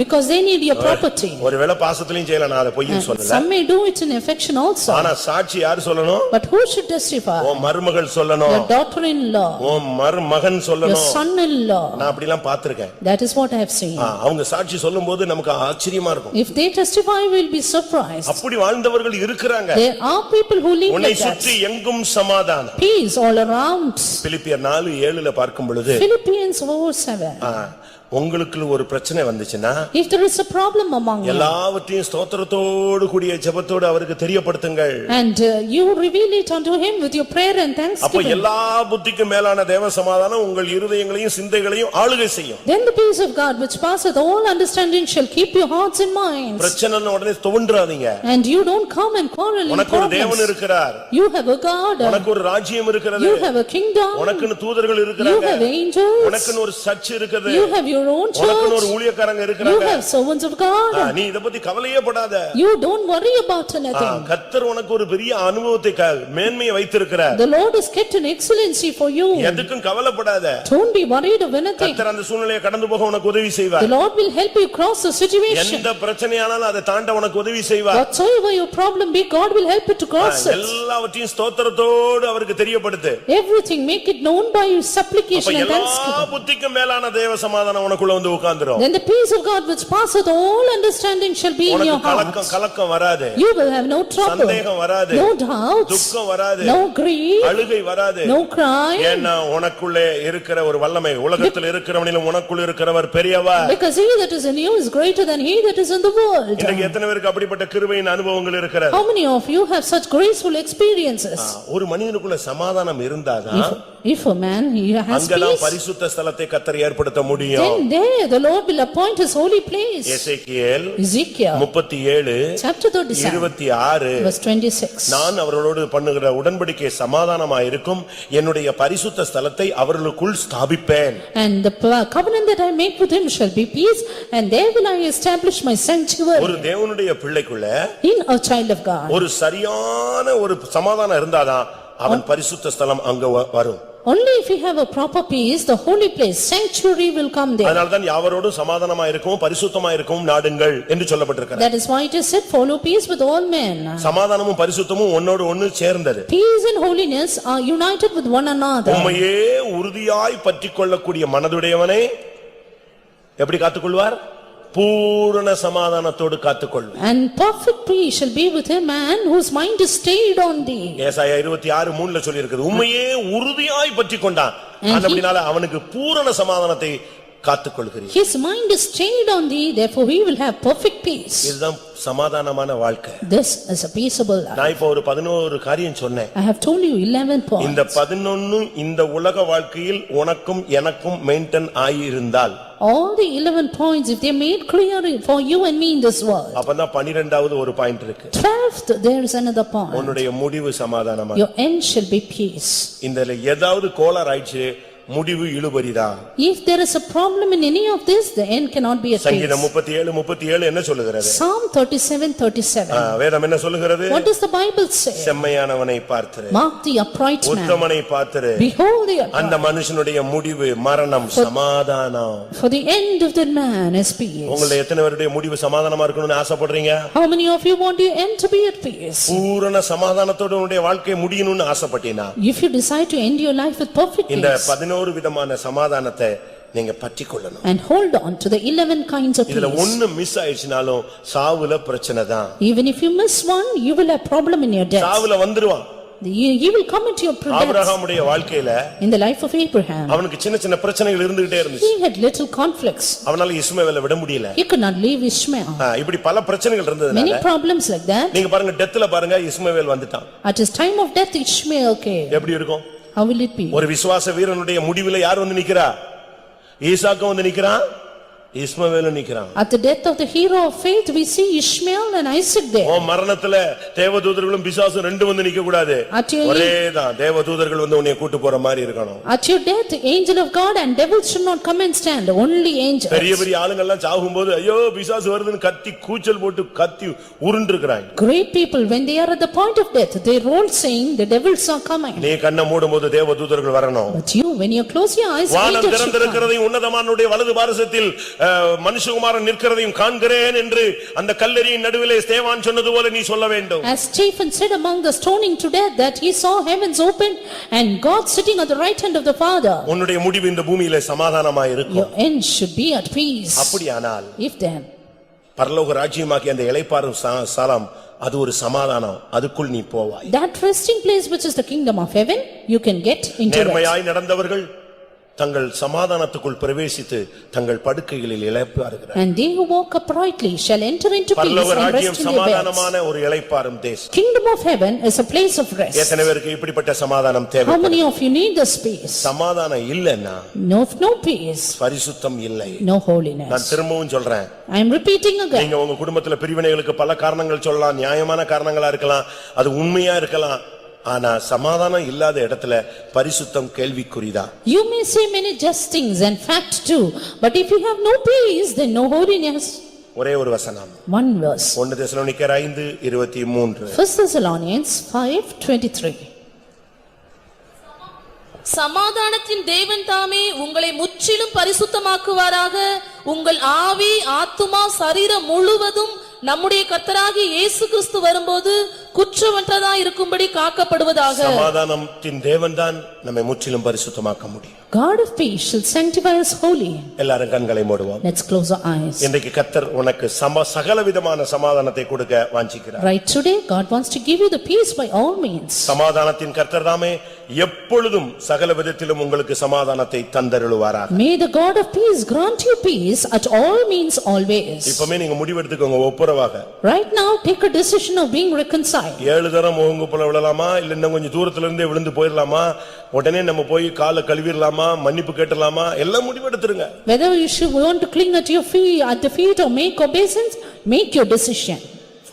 because they need your property. ஒருவேளை பாசத்துலயும் செய்யலாம், நான் அதை பொய்ன்னு சொல்லல. Some may do it in affection also. ஆனா சாட்சி யார் சொல்லணும்? But who should testify? உன் மருமகள் சொல்லணும். Your daughter-in-law. உன் உன் மகன் your சொல்லணும். son-in-law. நான் அப்படிலாம் பார்த்திருக்கேன். That is what I have seen. அவங்க சாட்சி சொல்லும்போது நமக்கு ஆச்சரியமா இருக்கும். If they testify, we will be surprised. அப்படி வாழ்ந்தவர்கள் இருக்கிறாங்க. There are people who live உன்னை like that. சுற்றி எங்கும் சமாதானம். Peace all around. பிலிப்பியர் 4:7 பார்க்கும் பொழுது Philippians 4:7. உங்களுக்கு ஒரு பிரச்சனை வந்துச்சுன்னா If there is a problem among you, எல்லாவற்றையும் ஸ்தோத்திரத்தோடு கூடிய ஜெபத்தோடு அவருக்கு தெரியப்படுத்துங்கள். and you reveal it unto him with your prayer and அப்ப thanksgiving, எல்லா புத்திக்கும் மேலான தேவ சமாதானம் உங்கள் இருதயங்களையும் சிந்தைகளையும் ஆளுகை செய்யும். then the peace of God which passeth all understanding shall keep your hearts and minds. பிரச்சனைன்னு உடனே துவண்டாதீங்க. And you don't come and quarrel in உனக்கு ஒரு தேவன் problems. இருக்கிறார். You have a God. உனக்கு ஒரு ராஜ்யம் இருக்கிறது. You have a kingdom. உனக்குன்னு தூதர்கள் You இருக்கிறாங்க. have angels. உனக்குன்னு ஒரு சர்ச் இருக்குது. You have your own உனக்குன்னு ஒரு church. ஊழியக்காரங்க You இருக்கிறாங்க. have servants of God. நீ இத பத்தி கவலையே படாத. You don't worry about anything. கர்த்தர் உனக்கு ஒரு பெரிய அனுபவத்தை மேன்மையை வைத்திருக்கிறார். The Lord has kept an excellency for you. எதுக்கும் கவலைப்படாத. Don't be worried of anything. கர்த்தர் அந்த சூழ்நிலையை கடந்து போக உனக்கு உதவி செய்வார். The Lord will help you cross the situation. எந்த பிரச்சனையானாலும் அதை தாண்ட உனக்கு உதவி செய்வார். Whatsoever your problem be, God will help you to cross it. எல்லாவற்றையும் ஸ்தோத்திரத்தோடு அவருக்கு தெரியப்படுத்து. Everything make it known by your supplication and எல்லா thanksgiving. புத்திக்கும் மேலான தேவ சமாதானம் உனக்குள்ள வந்து உட்கார்ந்துரும். Then the peace of God which passeth all understanding shall be in your உனக்கு heart. கலக்கம் வராது. You will have no trouble, சந்தேகம் வராது. no doubts, துக்கம் வராது. no grief, அழுகை வராது. no cry. ஏன்னா உனக்குள்ளே இருக்கிற ஒரு வல்லமை உலகத்தில் இருக்கிறவனிலும் உனக்குள்ள இருக்கிறவர் பெரியவர். Because he that is in you is greater than he that is in the world. இன்னைக்கு எத்தனை பேருக்கு அப்படிப்பட்ட கிருபையின் அனுபவங்கள் இருக்கிறது? How many of you have such graceful experiences? ஒரு மனிதனுக்குள்ள சமாதானம் இருந்தாதான் If a man he has அங்கதான் peace, பரிசுத்த ஸ்தலத்தை கர்த்தர் ஏற்படுத்த முடியும். then there the Lord will appoint his holy place. Ezekiel Ezekiel 37 chapter 37 26 verse 26. நான் அவர்களோடு பண்ணுகிற உடன்படிக்கை சமாதானமாயிருக்கும், என்னுடைய பரிசுத்த ஸ்தலத்தை அவர்களுக்குள் ஸ்தாபிப்பேன். And the covenant that I make with him shall be peace, and there will I establish my ஒரு sanctuary. தேவனுடைய பிள்ளைக்குள்ள In a child of God, ஒரு சரியான ஒரு சமாதானம் இருந்தாதான் அவன் பரிசுத்த ஸ்தலம் அங்க வரும். only if we have a proper peace, the holy place, sanctuary will come there. அதனால்தான் யாவரோடும் சமாதானமா இருக்கவும் பரிசுத்தமா இருக்கவும் நாடுங்கள் என்று சொல்லப்பட்டிருக்கிறது. That is why it is said, follow peace with all men. சமாதானமும் பரிசுத்தமும் ஒன்னோடு ஒன்னு சேர்ந்தது. Peace and holiness are united with one another. உம்மையே உறுதியாய் பற்றிக்கொள்ளக்கூடிய மனதுடையவனை எப்படி காத்துக்கொள்வார்? பூரண சமாதானத்தோடு காத்துக்கொள்வார். And perfect peace shall be with a man whose mind is stayed on thee. ஏசாயா 26:3 சொல்லி இருக்குது, உம்மையே உறுதியாய் பற்றிக்கொண்டான், அப்படினால அவனுக்கு பூரண சமாதானத்தை காத்துக்கொள்கிறீர். His mind is stayed on thee, therefore he will have perfect peace. இதுதான் சமாதானமான வாழ்க்கை. This is a peaceable life. நான் இப்ப ஒரு 11 காரியம் சொன்னேன். I have told you 11 points. இந்த 11 இந்த உலக வாழ்க்கையில் உனக்கும் எனக்கும் maintain ஆயிருந்தால், All the 11 points, if they are made clear for you and me in this world. அப்பதான் 12வது ஒரு பாயிண்ட் இருக்கு. 12th, there is another point. உன்னுடைய முடிவு சமாதானமா. Your end shall be peace. இந்த ஏதாவது கோளாறு ஆயிடுச்சு, முடிவு இழுபறிதான். If there is a problem in any of this, the end cannot be at peace. சங்கீதம் 37:37 என்ன சொல்லுகிறது? Psalm 37:37. வேதம் என்ன சொல்லுகிறது? What does the Bible say? செம்மையானவனை பார்த்திரு, Mark the upright man. உத்தமனை பார்த்திரு, Behold the அந்த upright. மனுஷனுடைய முடிவு மரணம், சமாதானம். For the end of that man is peace. உங்களுடைய எத்தனை பேருடைய முடிவு சமாதானமா இருக்கணும்னு ஆசைப்படுறீங்க? How many of you want your end to be at peace? பூரண சமாதானத்தோட உன்னுடைய வாழ்க்கை முடியணும்னு ஆசைப்பட்டீனா, If you decide to end your life with perfect இந்த peace 11 விதமான சமாதானத்தை நீங்க பற்றிக்கொள்ளணும். and hold on to the 11 kinds of இதுல peace. ஒன்னு மிஸ் ஆயிடுச்சுனாலும் சாவுல பிரச்சனை தான். Even if you miss one, you will have problem in your death. சாவுல வந்துருவான். He will come into your death. ஆபிரகாமுடைய வாழ்க்கையில In the life of Abraham, அவனுக்கு சின்ன சின்ன பிரச்சனைகள் இருந்துகிட்டே இருந்துச்சு. he had little conflicts. அவனால இஸ்மவேலை விட முடியல. He could not leave Ishmael. இப்படி பல பிரச்சனைகள் Many இருந்ததுனால problems like that. நீங்க பாருங்க, டெத்ல பாருங்க, இஸ்மவேல் வந்துட்டான். At his time of death, Ishmael came. எப்படி இருக்கும்? How will it be? ஒரு விசுவாச வீரனுடைய முடிவுல யார் வந்து நிக்கிறா? ஈசாக்கு வந்து நிக்கிறான், இஸ்மவேலும் நிக்கிறான். At the death of the hero of faith, we see Ishmael and Isaac there. உன் மரணத்துல தேவதூதர்களும் பிசாசும் ரெண்டு வந்து நிக்க கூடாது. ஒரேதான், தேவதூதர்கள் வந்து உன்னை கூட்டி போற மாதிரி இருக்கணும். At your death, the angel of God and devils should not come and stand, only angels. பெரிய பெரிய ஆளுங்க எல்லாம் சாகும்போது ஐயோ பிசாசு வருதுன்னு கத்தி கூச்சல் போட்டு கத்தி உருண்டு இருக்காங்க. Great people, when they are at the point of death, they roll saying the devils are coming. நீ கண்ணை மூடும்போது தேவதூதர்கள் வரணும். But you, when you close your eyes, வானம் angels should come. திறந்திருக்கிறதை உன்னதமானுடைய வலது பாரசத்தில் மனுஷகுமாரன் நிற்கிறதையும் காண்கிறேன் என்று அந்த கல்லறையின் நடுவிலே ஸ்தேவான் சொன்னது போல நீ சொல்ல வேண்டும். As Stephen said among the stoning to death that he saw heavens open and God sitting at the right hand of the Father. உன்னுடைய முடிவு இந்த பூமியிலே சமாதானமாய் இருக்கும். Your end should be at peace. அப்படியானால் If then பரலோக ராஜ்யமாகிய அந்த இளைப்பாறும் சாலம் அது ஒரு சமாதானம், அதுக்குள் நீ போவாய். that resting place which is the kingdom of heaven, you can get into it. நேர்மையாய் நடந்தவர்கள் தங்கள் சமாதானத்துக்குள் பிரவேசித்து தங்கள் படுக்கைகளில் இளைப்பாறுகிறார்கள். And they who walk uprightly shall enter into peace பரலோக and rest ராஜ்யம் in their beds. சமாதானமான ஒரு இளைப்பாறும் தேசம். Kingdom of heaven is a place of rest. எத்தனை பேருக்கு இப்படிப்பட்ட சமாதானம் How தேவை? many of you need the space? சமாதானம் இல்லைன்னா No peace, பரிசுத்தம் இல்லை. no நான் holiness. திரும்பவும் சொல்றேன், I am repeating again. நீங்க உங்க குடும்பத்துல பிரிவினைகளுக்கு பல காரணங்கள் சொல்லலாம், நியாயமான காரணங்களா இருக்கலாம், அது உண்மையா இருக்கலாம். ஆனா சமாதானம் இல்லாத இடத்துல பரிசுத்தம் கேள்விக்குறிதான். You may say many just things and fact too, but if you have no peace, then no holiness. ஒரே ஒரு வசனம், One verse. 1 தெசலோனிக்கேயர் 5:23. 1 Thessalonians 5:23. சமாதானத்தின் தேவன் தாமே உங்களை முற்றிலும் பரிசுத்தமாக்குவாராக. உங்கள் ஆவி, ஆத்துமா, சரீரம் முழுவதும் நம்முடைய கர்த்தராகிய இயேசு கிறிஸ்து வரும்போது குற்றமற்றதாய் இருக்கும்படி காக்கப்படுவதாக. சமாதானத்தின் தேவன்தான் நம்மை முற்றிலும் பரிசுத்தமாக்க முடியும். God of peace shall sanctify us wholly. எல்லாரும் கண்களை மூடுவோம். Let's close our eyes. இன்றைக்கு கர்த்தர் உனக்கு சகலவிதமான சமாதானத்தை கொடுக்க வாஞ்சிக்கிறார். Right today, God wants to give you the peace by all means. சமாதானத்தின் கர்த்தர் தாமே எப்பொழுதும் சகல விதத்திலும் உங்களுக்கு சமாதானத்தை தந்தருளுவாராக. May the God of peace grant you peace at all means always. இப்பமே நீங்க முடிவெடுத்துக்கோங்க ஒப்புரவாக. Right now, take a decision of being reconciled. 7 தரம் முகங்குப்புல விழலாமா, இல்ல இன்னும் கொஞ்சம் தூரத்துல இருந்தே விழுந்து போயிடலாமா, உடனே நம்ம போய் காலை கழுவிடலாமா, மன்னிப்பு கேட்டலாமா, எல்லாம் முடிவெடுத்துருங்க. Whether you should want to cling at your feet, at the feet or make obeisance, make your decision.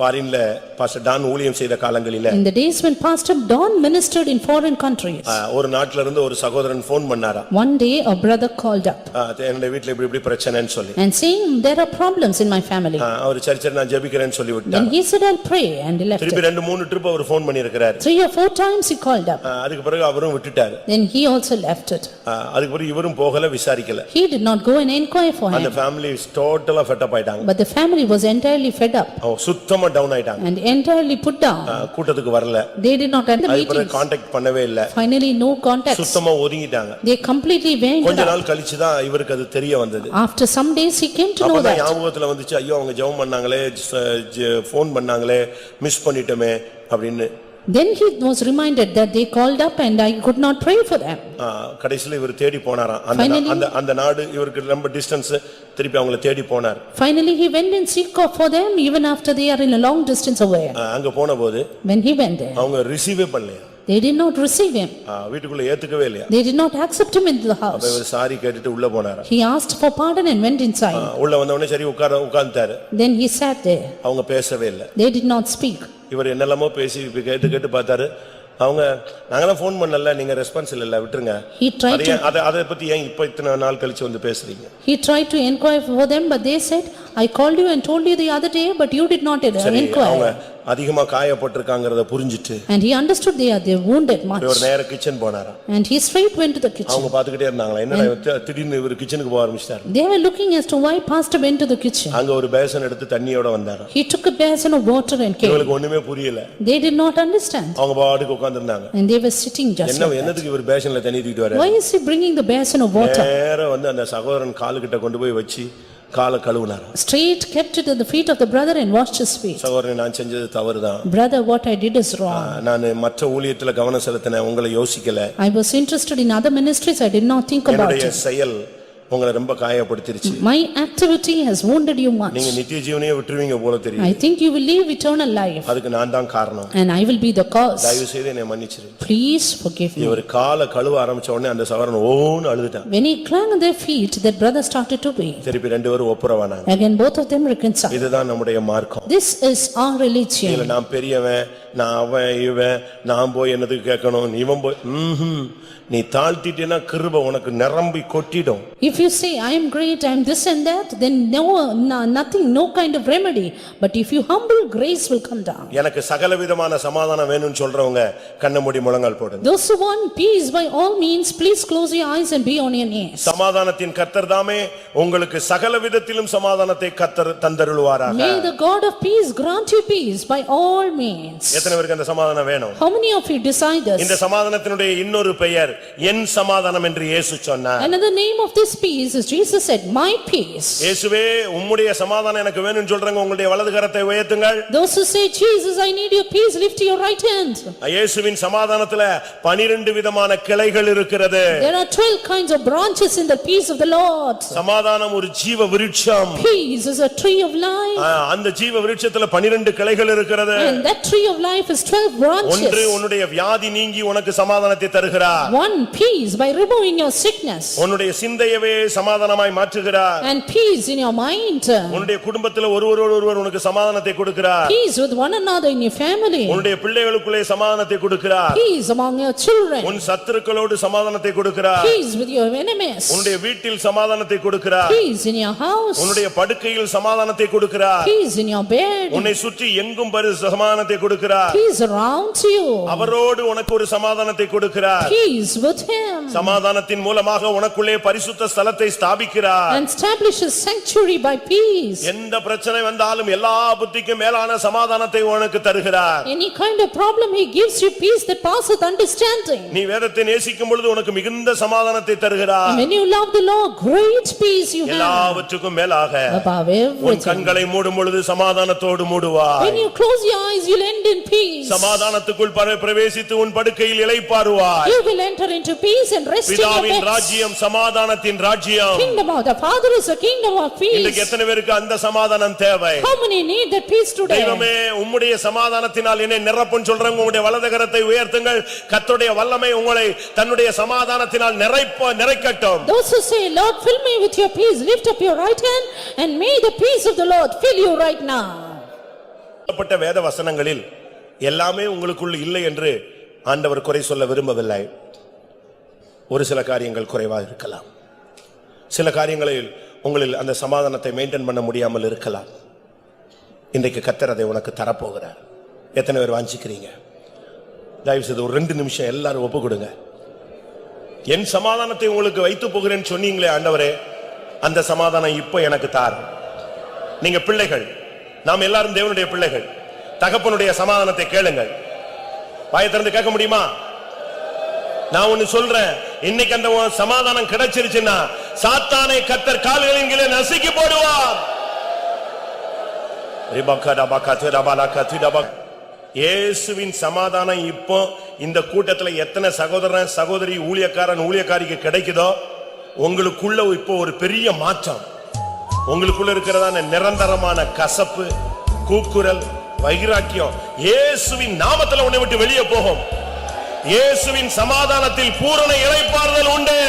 ஃபாரின்ல பாஸ்டர் டான் ஊழியம் செய்த காலங்களில In the days when Pastor Don ministered in foreign countries, ஒரு நாட்டுல இருந்து ஒரு சகோதரன் போன் பண்ணாரா, one day a brother called up என்னோட வீட்ல இப்படி பிரச்சனைன்னு சொல்லி, and saying there are problems in my family. அவர் சர்ச்சில் நான் ஜெபிக்கிறேன்னு சொல்லி விட்டார். Then he said I'll pray and he left திருப்பி it. 2-3 ட்ரிப் அவர் போன் பண்ணி இருக்கிறார். 3 or 4 times he called up. அதுக்கு பிறகு அவரும் விட்டுட்டார். Then he also left it. அதுக்கு பிறகு இவரும் போகல, விசாரிக்கல. He did not go and inquire for அந்த him. ஃபேமிலி டோட்டலா ஃபெட் அப் ஆயிட்டாங்க. But the family was entirely fed up சுத்தமா டவுன் ஆயிட்டாங்க. and entirely put down. கூட்டத்துக்கு வரல. They did not attend the அதுக்கு பிறகு meetings. கான்டாக்ட் பண்ணவே இல்ல. Finally no contact. சுத்தமா ஒதுங்கிட்டாங்க. They completely went கொஞ்ச out. நாள் கழிச்சு தான் இவருக்கு அது தெரிய வந்தது. After some days he came to know அப்பதான் that. ஞாபகத்துல வந்துச்சு, ஐயோ அவங்க ஜெபம் பண்ணாங்களே, போன் பண்ணாங்களே, மிஸ் பண்ணிட்டோமே அப்படின்னு. Then he was reminded that they called up and I could not pray for them. கடைசில இவர் தேடி போனாராம். அந்த நாடு இவருக்கு ரொம்ப டிஸ்டன்ஸ், திருப்பி அவங்கள தேடி போனார். Finally he went and seek out for them even after they are in a long distance away. அங்க போன போது When he went there, அவங்க ரிசீவே பண்ணலையா, they did not receive him. வீட்டுக்குள்ள ஏத்துக்கவே இல்லையா. They did not accept him into the அப்ப house. இவர் சாரி கேட்டுட்டு உள்ள போனாரா. He asked for pardon and went inside. உள்ள வந்த உடனே சரி உட்கார்ந்தாரு. Then he sat there. அவங்க பேசவே இல்ல. They did not speak. இவர் என்னெல்லாமோ பேசி கேட்டு பார்த்தாரு. அவங்க நாங்கலாம் போன் பண்ணல, நீங்க ரெஸ்பான்ஸ் இல்ல, விட்டுருங்க. அதை பத்தி ஏன் இப்ப இத்தனை நாள் கழிச்சு வந்து பேசுறீங்க. He tried to inquire for them, but they said, I called you and told you the other day, but you did not inquire. அதிகமா காயப்பட்டிருக்காங்கறத புரிஞ்சிட்டு, and he understood they are wounded much. இவர் நேரா கிச்சன் போனாரா. And he straight went to the kitchen. அவங்க பாத்துக்கிட்டே இருந்தாங்களா, என்னடா திடீர்னு இவர் கிச்சனுக்கு போக ஆரம்பிச்சாரு. They were looking as to why pastor went to the kitchen. அங்க ஒரு பேசன் எடுத்து தண்ணியோட வந்தாரா. He took a basin of water and came. இவங்களுக்கு ஒண்ணுமே புரியல. They did not understand. அவங்க பாட்டுக்கு உட்கார்ந்திருந்தாங்க. And they were sitting just like that. என்னதுக்கு இவர் பேசன்ல தண்ணி தூக்கிட்டு வராரு. Why is he bringing the basin of water? நேரா வந்து அந்த சகோதரன் கால் கிட்ட கொண்டு போய் வச்சி காலை கழுவுனார். Straight kept it at the feet of the brother and washed his feet. சகோதரனே, நான் செஞ்சது தவறுதான். Brother, what I did is wrong. நான் மற்ற ஊழியத்துல கவனம் செலுத்தினேன், உங்களை யோசிக்கல. I was interested in other ministries, I did not think about என்னுடைய it. செயல் உங்களை ரொம்ப காயப்படுத்திருச்சு. My activity has wounded you much. நீங்க நித்திய ஜீவனையே விட்டுருவீங்க போல தெரியும். I think you will leave eternal life. அதுக்கு நான் தான் காரணம். And I will be the cause. தயவு செய்து என்னை மன்னிச்சிரு. Please forgive me. இவர் காலை கழுவ ஆரம்பிச்ச உடனே அந்த சகோதரன் ஓன்னு அழுதுட்டான். When he clung their feet, that brother started to weep. திருப்பி ரெண்டு பேரும் ஒப்புரவானாங்க. Again both of them reconciled. இதுதான் நம்முடைய மார்க்கம். This is our religion. இல்ல நான் பெரியவன், நான் அவன் இவன், நான் போய் என்னதுக்கு கேட்கணும், இவன் போய் நீ தாழ்த்திட்டேன்னா கிருபை உனக்கு நிரம்பி கொட்டிடும். If you say, I am great, I am this and that, then nothing, no kind of remedy. But if you humble, grace will come down. எனக்கு சகலவிதமான சமாதானம் வேணும்னு சொல்றவங்க கண்ணை மூடி முழங்கால் போடுங்க. Those who want peace, by all means, please close your eyes and be on your knees. சமாதானத்தின் கர்த்தர் தாமே உங்களுக்கு சகலவிதத்திலும் சமாதானத்தை கர்த்தர் தந்தருளுவாராக. May the God of peace grant you peace by all means. எத்தனை பேருக்கு அந்த சமாதானம் வேணும்? How many of you desire this? இந்த சமாதானத்தினுடைய இன்னொரு பெயர் என் சமாதானம் என்று இயேசு சொன்னார். Another name of this peace is Jesus said, my peace. இயேசுவே உம்முடைய சமாதானம் எனக்கு வேணும்னு சொல்றவங்க உங்களுடைய வலது கரத்தை உயர்த்துங்கள். Those who say, Jesus, I need your peace, lift your right hand. இயேசுவின் சமாதானத்துல 12 விதமான கிளைகள் இருக்கிறது. There are 12 kinds of branches in the peace of the Lord. சமாதானம் ஒரு ஜீவ விருட்சம். Peace is a tree of life. அந்த ஜீவ விருட்சத்துல 12 கிளைகள் இருக்கிறது. And that tree of life is 12 branches. ஒன்று உன்னுடைய வியாதி நீங்கி உனக்கு சமாதானத்தை தருகிறார். One, peace by removing your sickness. உன்னுடைய சிந்தையவே சமாதானமாய் மாற்றுகிறார். And peace in your mind. உன்னுடைய குடும்பத்துல ஒருவர் உனக்கு சமாதானத்தை கொடுக்கிறார். Peace with one another in your family. உன்னுடைய பிள்ளைகளுக்குள்ளே சமாதானத்தை கொடுக்கிறார். Peace among your children. உன் சத்துருக்களோடு சமாதானத்தை கொடுக்கிறார். Peace with your enemies. உன்னுடைய வீட்டில் சமாதானத்தை கொடுக்கிறார். Peace in your house. உன்னுடைய படுக்கையில் சமாதானத்தை கொடுக்கிறார். Peace in your bed. உன்னை சுற்றி எங்கும் சமாதானத்தை கொடுக்கிறார். Peace around you. அவரோடு உனக்கு ஒரு சமாதானத்தை கொடுக்கிறார். Peace with him. சமாதானத்தின் மூலமாக உனக்குள்ளே பரிசுத்த ஸ்தலத்தை ஸ்தாபிக்கிறார். And establishes sanctuary by peace. எந்த பிரச்சனை வந்தாலும் எல்லா புத்திக்கும் மேலான சமாதானத்தை உனக்கு தருகிறார். Any kind of problem he gives you peace that passeth understanding. நீ வேதத்தை நேசிக்கும் பொழுது உனக்கு மிகுந்த சமாதானத்தை தருகிறார். When you love the Lord, great peace you have. எல்லாவற்றுக்கும் மேலாக Above உன் everything. கண்களை மூடும் பொழுது சமாதானத்தோடு மூடுவாய். When you close your eyes, you'll end in peace. சமாதானத்துக்குள் பிரவேசித்து உன் படுக்கையில் இளைப்பாறுவாய். You will enter into peace and rest in your பிதாவின் beds. ராஜ்யம் சமாதானத்தின் ராஜ்யம். Kingdom of the Father is a kingdom of இன்றைக்கு peace. எத்தனை பேருக்கு அந்த சமாதானம் தேவை? How many need that peace today? தெய்வமே உம்முடைய சமாதானத்தினால் என்னை நிரப்புன்னு சொல்றவங்க உம்முடைய வலது கரத்தை உயர்த்துங்கள். கர்த்தருடைய வல்லமை உங்களை தன்னுடைய சமாதானத்தினால் நிறைக்கட்டும். Those who say, Lord, fill me with your peace, lift up your right hand and may the peace of the Lord fill you right now. பட்ட வேத வசனங்களில் எல்லாமே உங்களுக்குள்ள இல்லை என்று ஆண்டவர் குறை சொல்ல விரும்பவில்லை. ஒரு சில காரியங்கள் குறைவாக இருக்கலாம். சில காரியங்களில் உங்களில் அந்த சமாதானத்தை மெயின்டைன் பண்ண முடியாமல் இருக்கலாம். இன்றைக்கு கர்த்தர் அதை உனக்கு தரப்போகிறார். எத்தனை பேர் வாஞ்சிக்கிறீங்க? தயவு செய்து ஒரு 2 நிமிஷம் எல்லாரும் ஒப்பு கொடுங்க. என் சமாதானத்தை உங்களுக்கு வைத்து போகிறேன்னு சொன்னீங்களே ஆண்டவரே, அந்த சமாதானம் இப்ப எனக்கு தார். நீங்க பிள்ளைகள், நாம் எல்லாரும் தேவனுடைய பிள்ளைகள். தகப்பனுடைய சமாதானத்தை கேளுங்கள். வாயை திறந்து கேட்க முடியுமா? நான் ஒன்னு சொல்றேன், இன்னைக்கு அந்த சமாதானம் கிடைச்சிருச்சுன்னா சாத்தானை கர்த்தர் கால்களின் கீழே நசுக்கி போடுவார். இயேசுவின் சமாதானம் இப்போ இந்த கூட்டத்துல எத்தனை சகோதரன் சகோதரி ஊழியக்காரன் ஊழியக்காரிக்கு கிடைக்குதோ உங்களுக்குள்ள இப்போ ஒரு பெரிய மாற்றம். உங்களுக்குள்ள இருக்கிறதான நிரந்தரமான கசப்பு, கூக்குரல், வைராக்கியம் இயேசுவின் நாமத்துல உன்னை விட்டு வெளியே போகும். இயேசுவின் சமாதானத்தில் பூரண இளைப்பாறுதல் உண்டு.